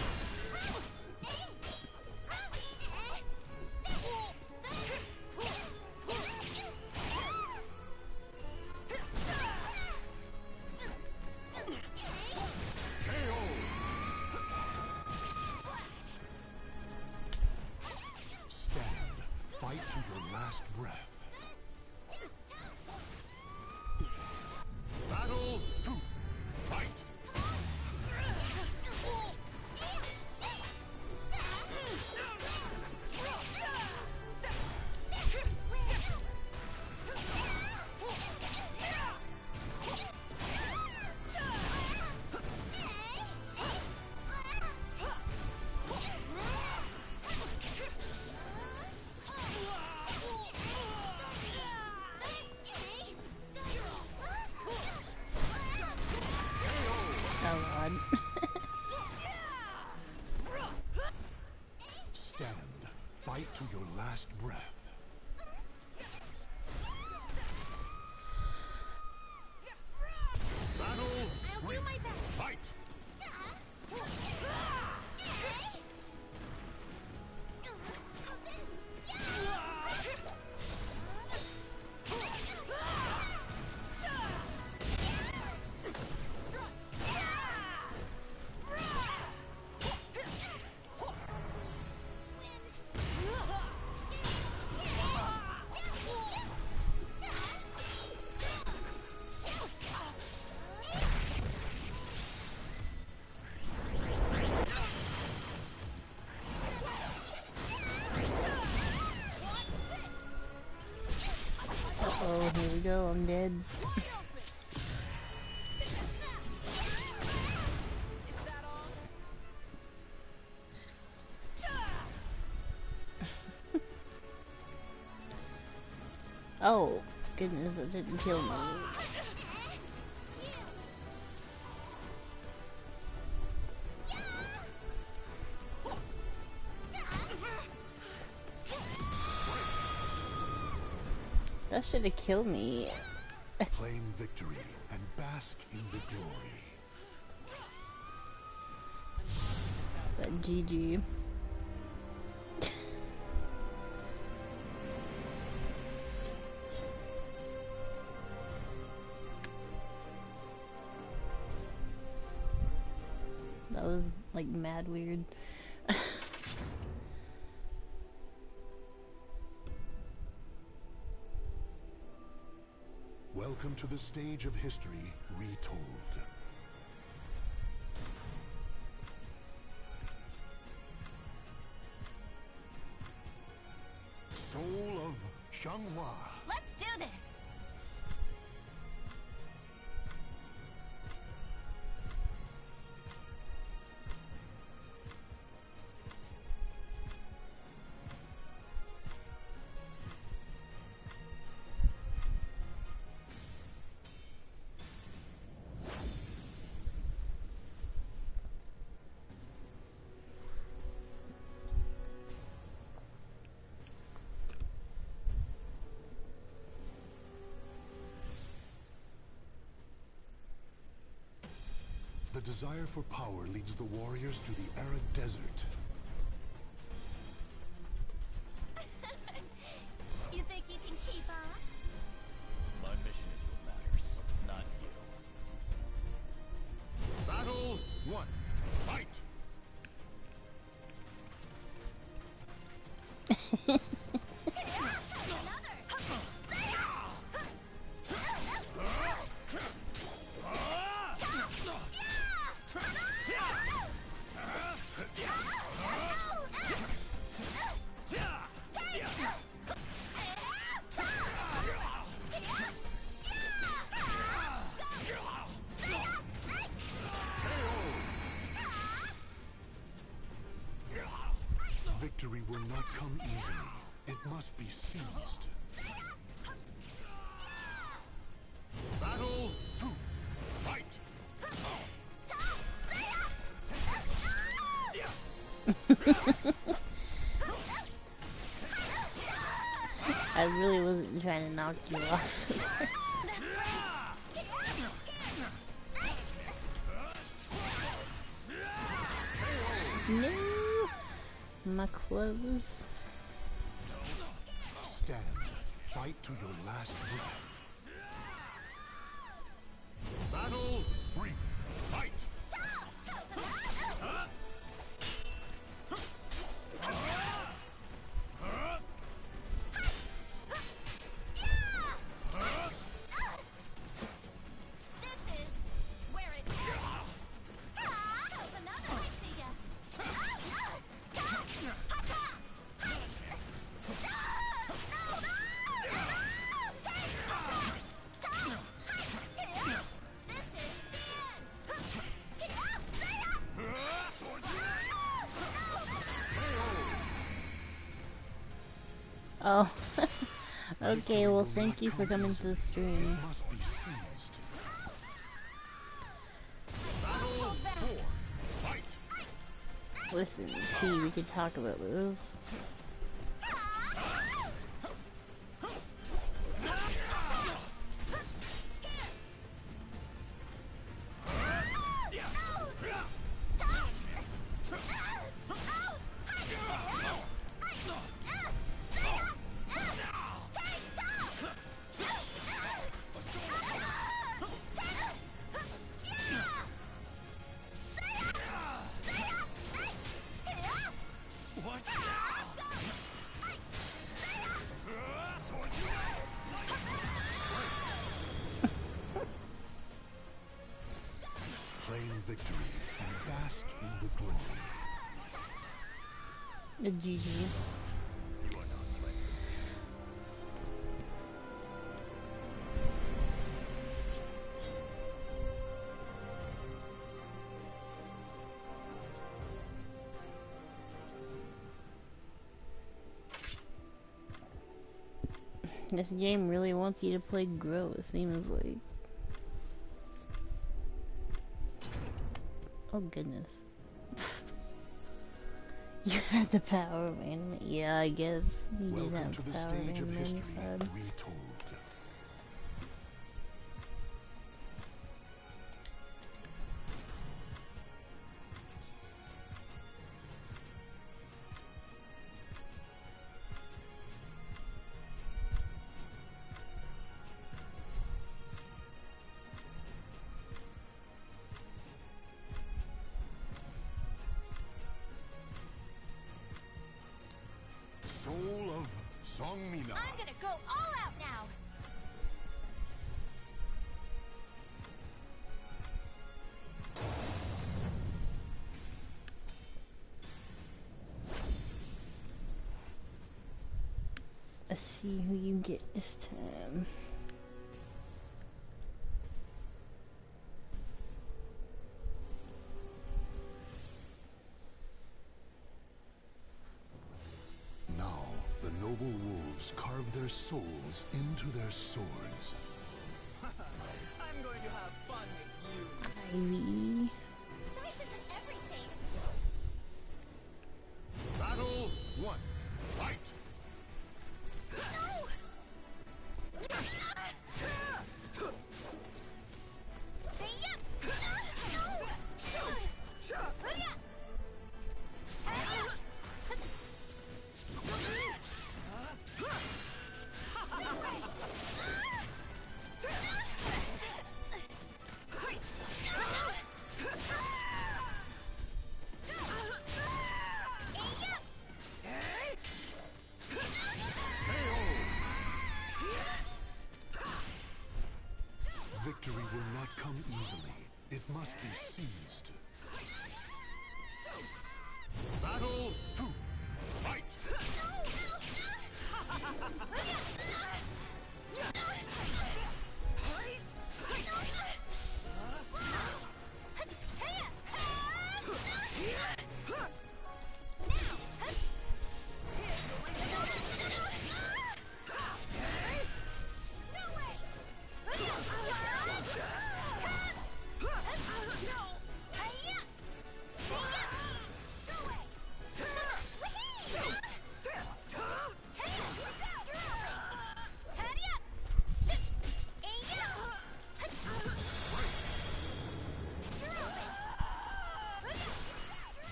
Stand, fight to your last breath. Battle 2. Fight! Stand, fight to your last breath. Battle I'll 3. do my best. Fight! How's this? Oh, here we go, I'm dead. Oh, goodness, it didn't kill me. That should have killed me. Claim victory and bask in the glory. But GG. That was like mad weird. Welcome to the stage of history retold. Soul of Xianghua. Let's do this! The desire for power leads the warriors to the arid desert. You think you can keep up? My mission is what matters, not you. Battle 1. Fight! Victory will not come easily. It must be seized. Battle 2. Fight! I really wasn't trying to knock you off. No! My clothes. Stand. Fight to your last breath. Battle 3. Fight! This is where it ends. There's another I see ya. Oh. Okay, well thank you for coming to the stream. Must be seized. Battle 4. Fight! Listen, T, we could talk about this. Claim victory and bask in the glory. A GG. You are no threat to me. This game really wants you to play Grow, it seems like. Oh goodness. You had the power of anime. Yeah, I guess you did have the power of anime on your side. Retold. Soul of Songmina. I'm gonna go all out now. Let's see who you get this time. Now, the noble wolves carve their souls into their swords. I'm going to have fun with you. Ivy. Size isn't everything. Battle 1. Fight! No! Say yep! No! Hurry up! Victory will not come easily. It must be seized. Battle 2. Fight!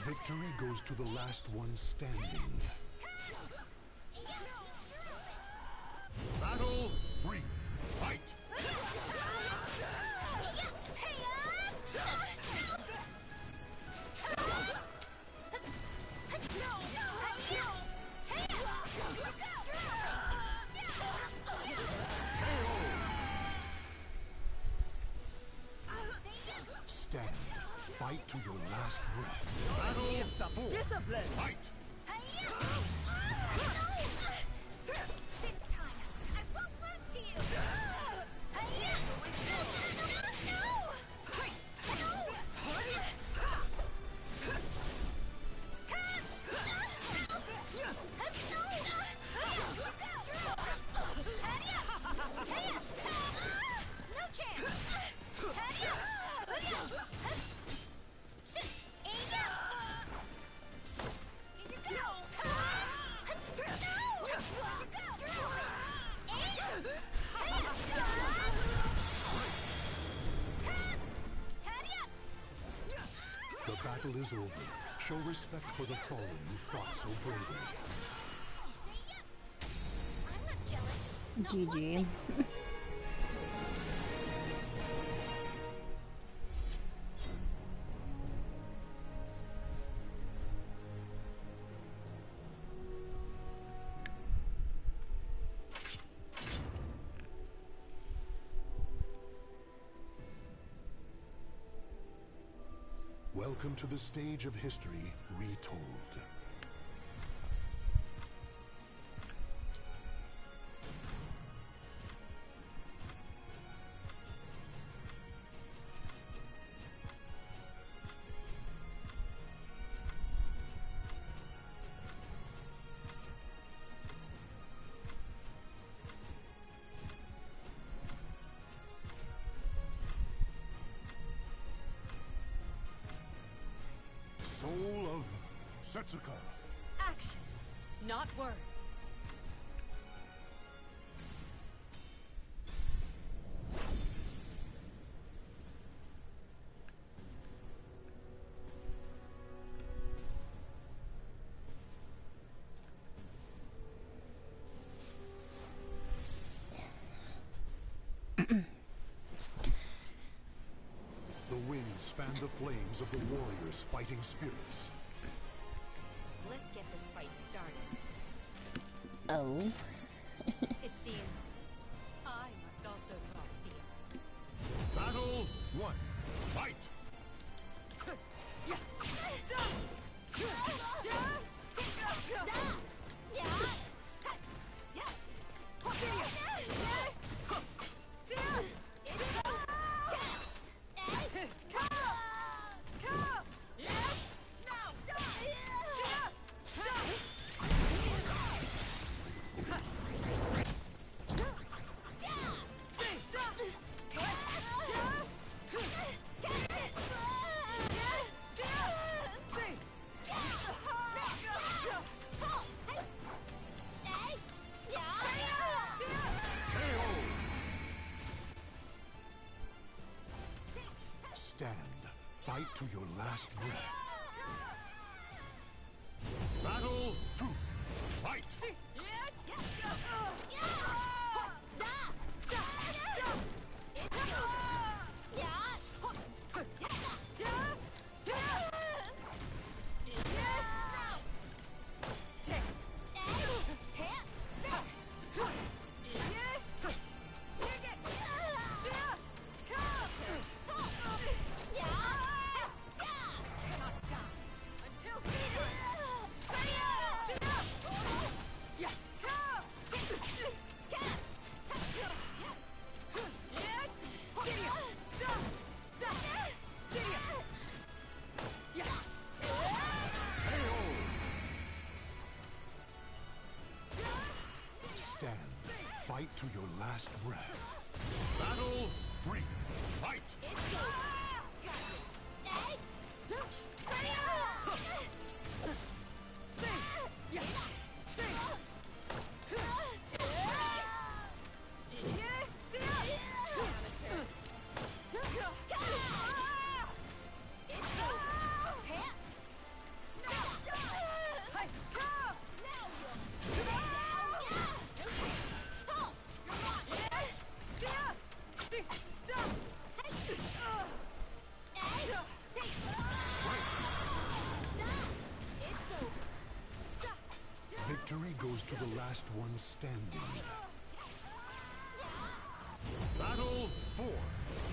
Victory goes to the last one standing. Battle 3. Fight! Stand. Fight to your last breath. Need some discipline. Fight! This time, I won't lose to you. No chance. The battle is over. Show respect for the fallen you fought so bravely. I'm not jealous. GG. Welcome to the stage of history retold. Setsuka. Actions, not words. The winds fan the flames of the warriors' fighting spirits. Let's get this fight started. Oh. It seems I must also draw steel. Battle 1. Fight! Stand. Fight to your last breath. Battle 2. Fight! Stand. Fight to your last breath. Battle 3. Fight! Victory goes to the last one standing. Battle 4.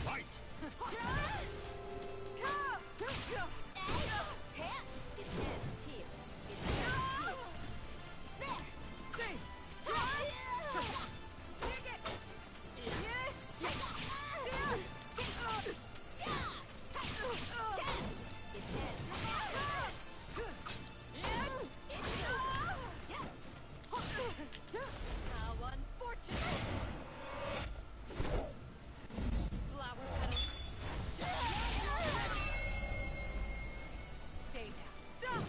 Fight! How unfortunate! Flower petals. Stay down.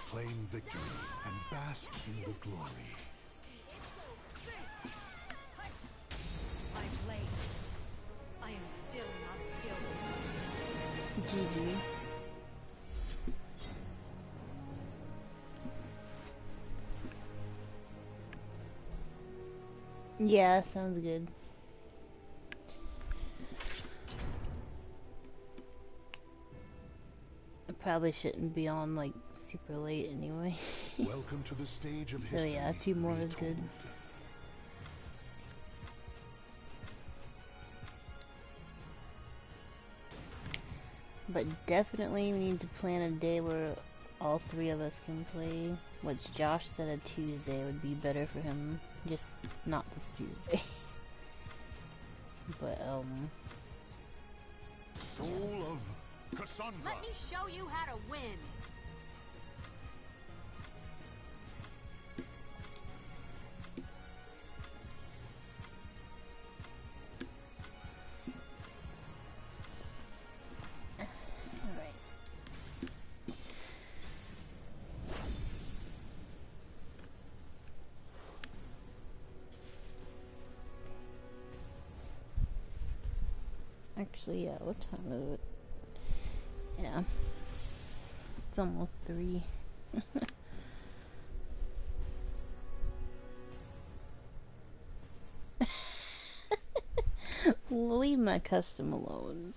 Claim victory and bask in the glory. I'm late. I am still not skilled. GG. Yeah, sounds good. I probably shouldn't be on like super late anyway. Welcome to the stage of So history. yeah, 2 more is good. retold. But definitely we need to plan a day where all 3 of us can play, which Josh said a Tuesday would be better for him, just not this Tuesday. But Soul of Cassandra. Let me show you how to win. Actually, yeah, what time is it? Yeah. It's almost 3. Leave my custom alone.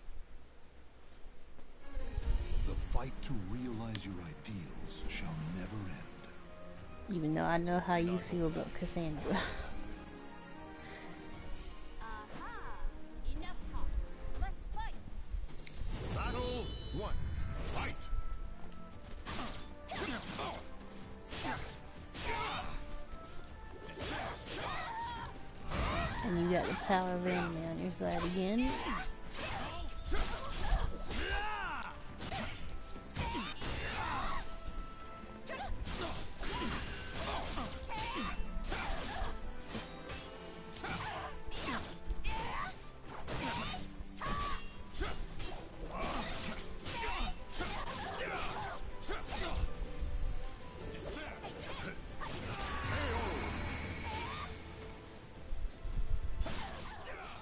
The fight to realize your ideals shall never end. Even though I know how you feel about Cassandra. Enough talk. Let's fight. Battle 1. Fight! And you got the power of anime on your side again.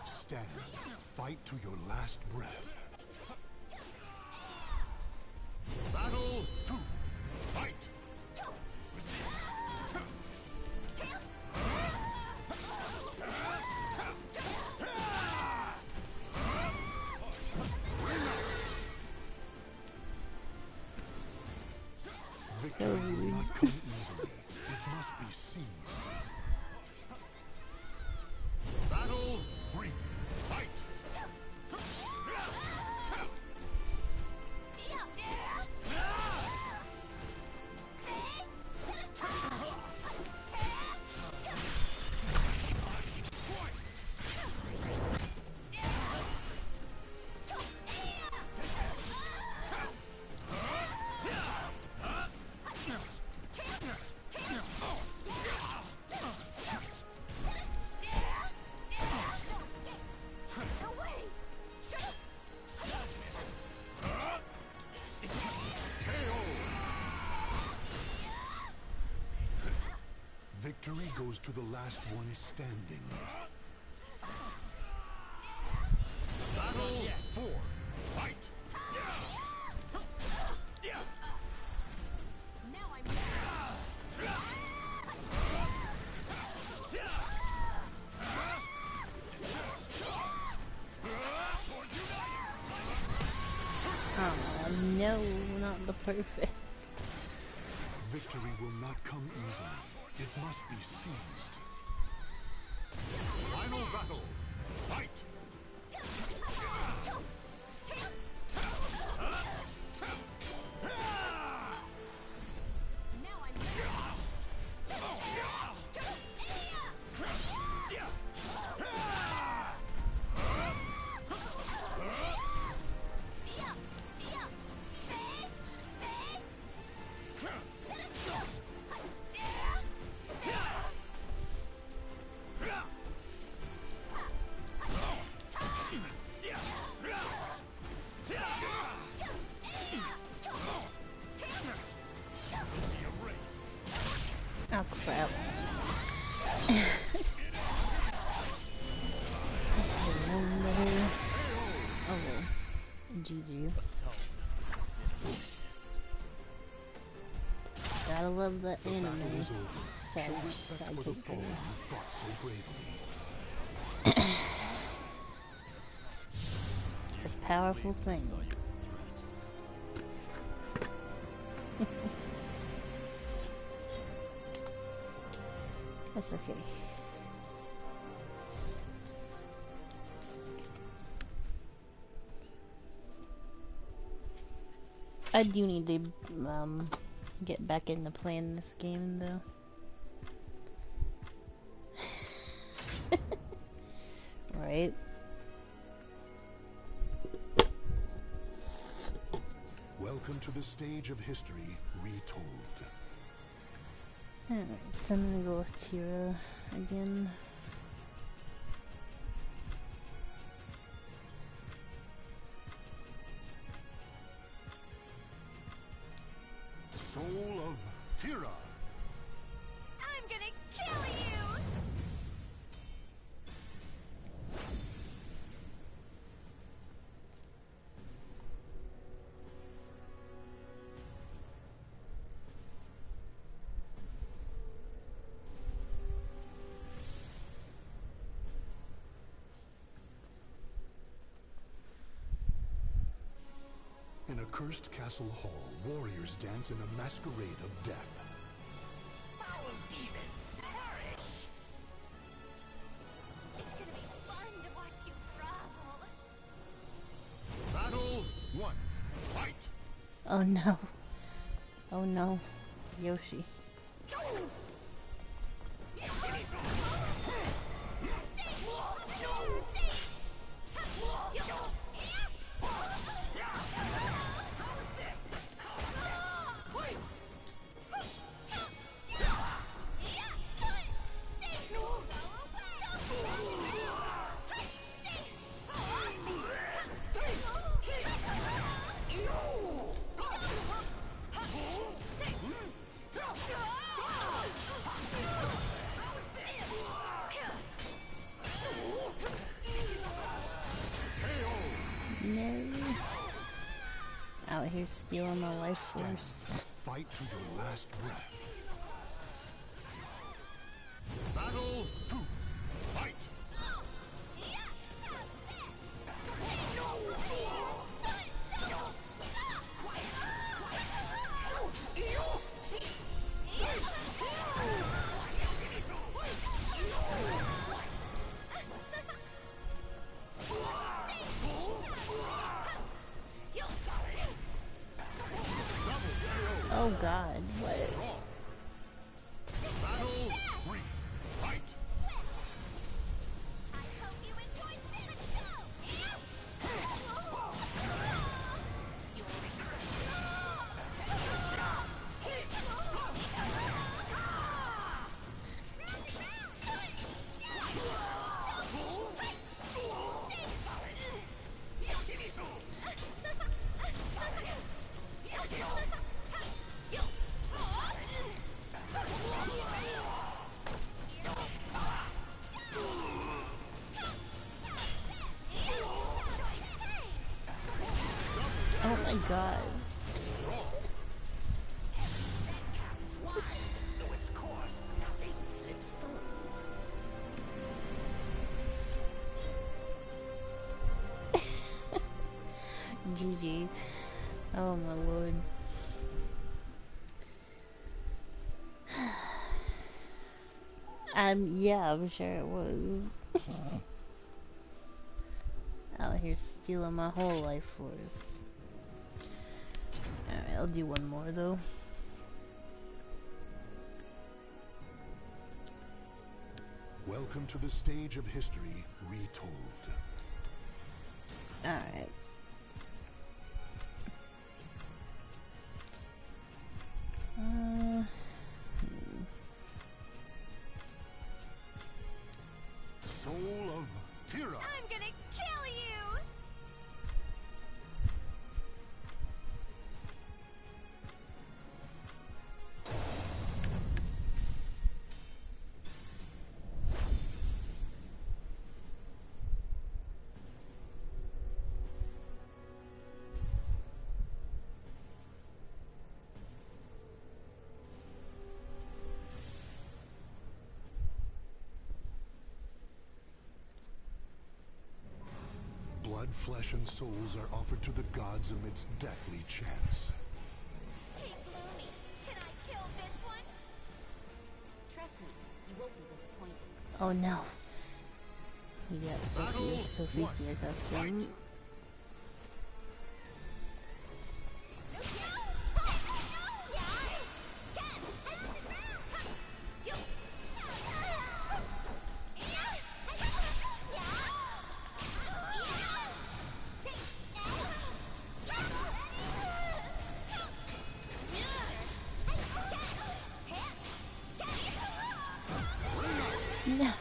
Stand. Fight to your last breath. Battle 2. Fight! Victory will not come easily. It must be seized. Battle 3. Fight! Victory goes to the last one standing. Battle 4. Fight! Now I'm Oh no, not the perfect. Victory will not come easily. It must be seized. Final battle. Fight! Now I'm Oh crap. Oh well. GG. Gotta love the The anime. battle is over. Show Sad respect for the sidekick foe thing. you fought so bravely. It's a powerful thing. That's okay. I do need to get back into playing this game though. Right? Welcome to the stage of history retold. Alright, so I'm gonna go with Tira again. Soul of Tira. I'm gonna kill you! cursed castle hall, warriors dance in a masquerade of death. Foul demon, perish! It's gonna be fun to watch you grovel. Battle 1. Fight! Oh no. Oh no. Yoshi. No. Out here stealing my life force. Fight to your last breath. Battle 2. Fight! Oh god, what? Battle 3. Fight! I hope you enjoyed this show! Oh my god. GG. Oh my lord. Yeah, I'm sure it was. Out here stealing my whole life force. Alright, I'll do one more though. Welcome to the stage of history retold. Alright. Soul of Tira. I'm gonna kill you! Blood, flesh, and souls are offered to the gods amidst deathly chants. Hey, Gloomy, can I kill this one? Trust me, you won't be disappointed. Oh no. You got Sophia custom. No.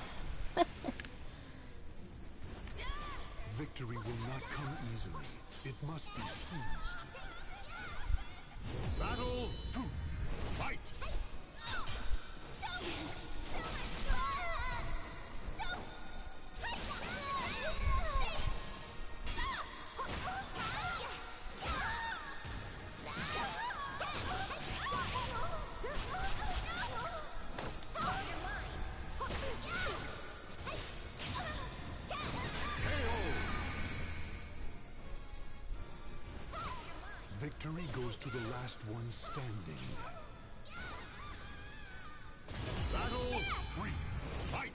Victory will not come easily. It must be seized. Battle 2. Fight! Victory goes to the last one standing. Battle 3. Fight!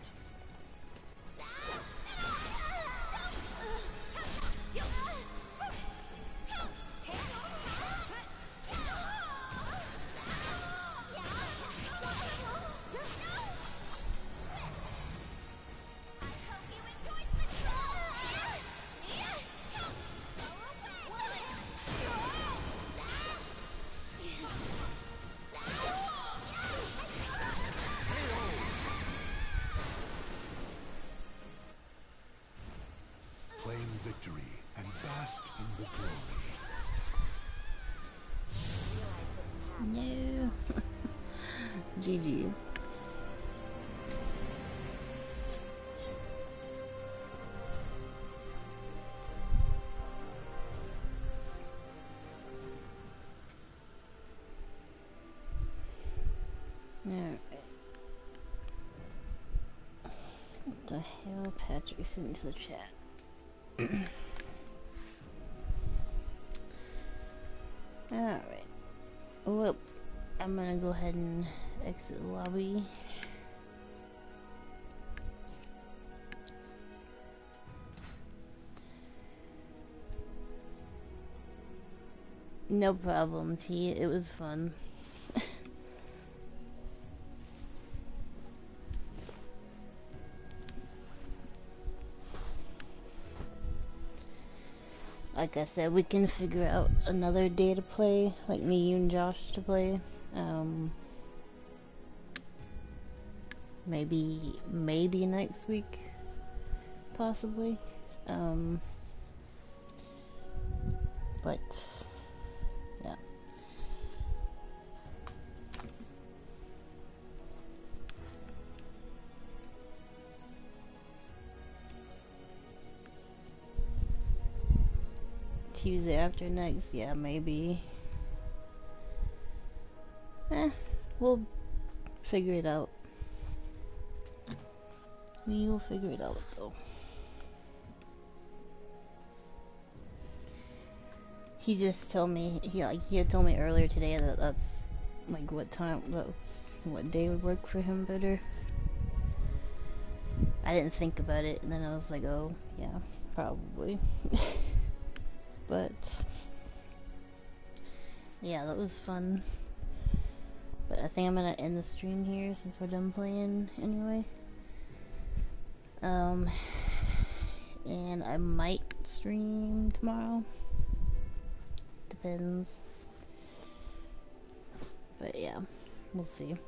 Claim victory and bask in the glory. No. GG. Alright. What the hell Patrick sent into the chat? Alright. Well, I'm gonna go ahead and exit the lobby. No problem, T. It was fun. Like I said, we can figure out another day to play, like me, you, and Josh to play. Maybe next week, possibly. But yeah. Tuesday after next, yeah, maybe. We'll figure it out. We will figure it out, though. He just told me, he had told me earlier today that that's, like, what day would work for him better. I didn't think about it, and then I was like, oh, yeah, probably. But yeah, that was fun. But I think I'm gonna end the stream here since we're done playing anyway. And I might stream tomorrow. Depends. But yeah, we'll see.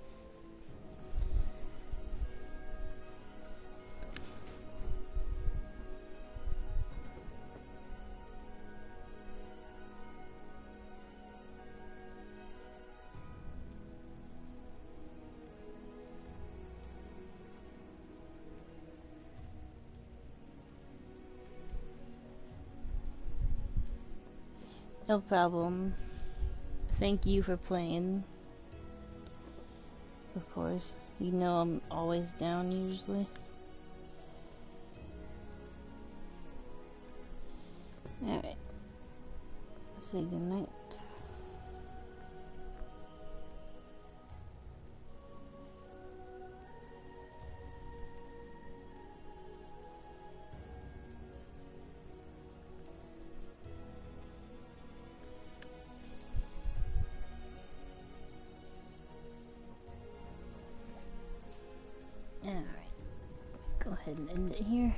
No problem. Thank you for playing. Of course. You know I'm always down usually. Alright. Say goodnight. Alright, go ahead and end it here.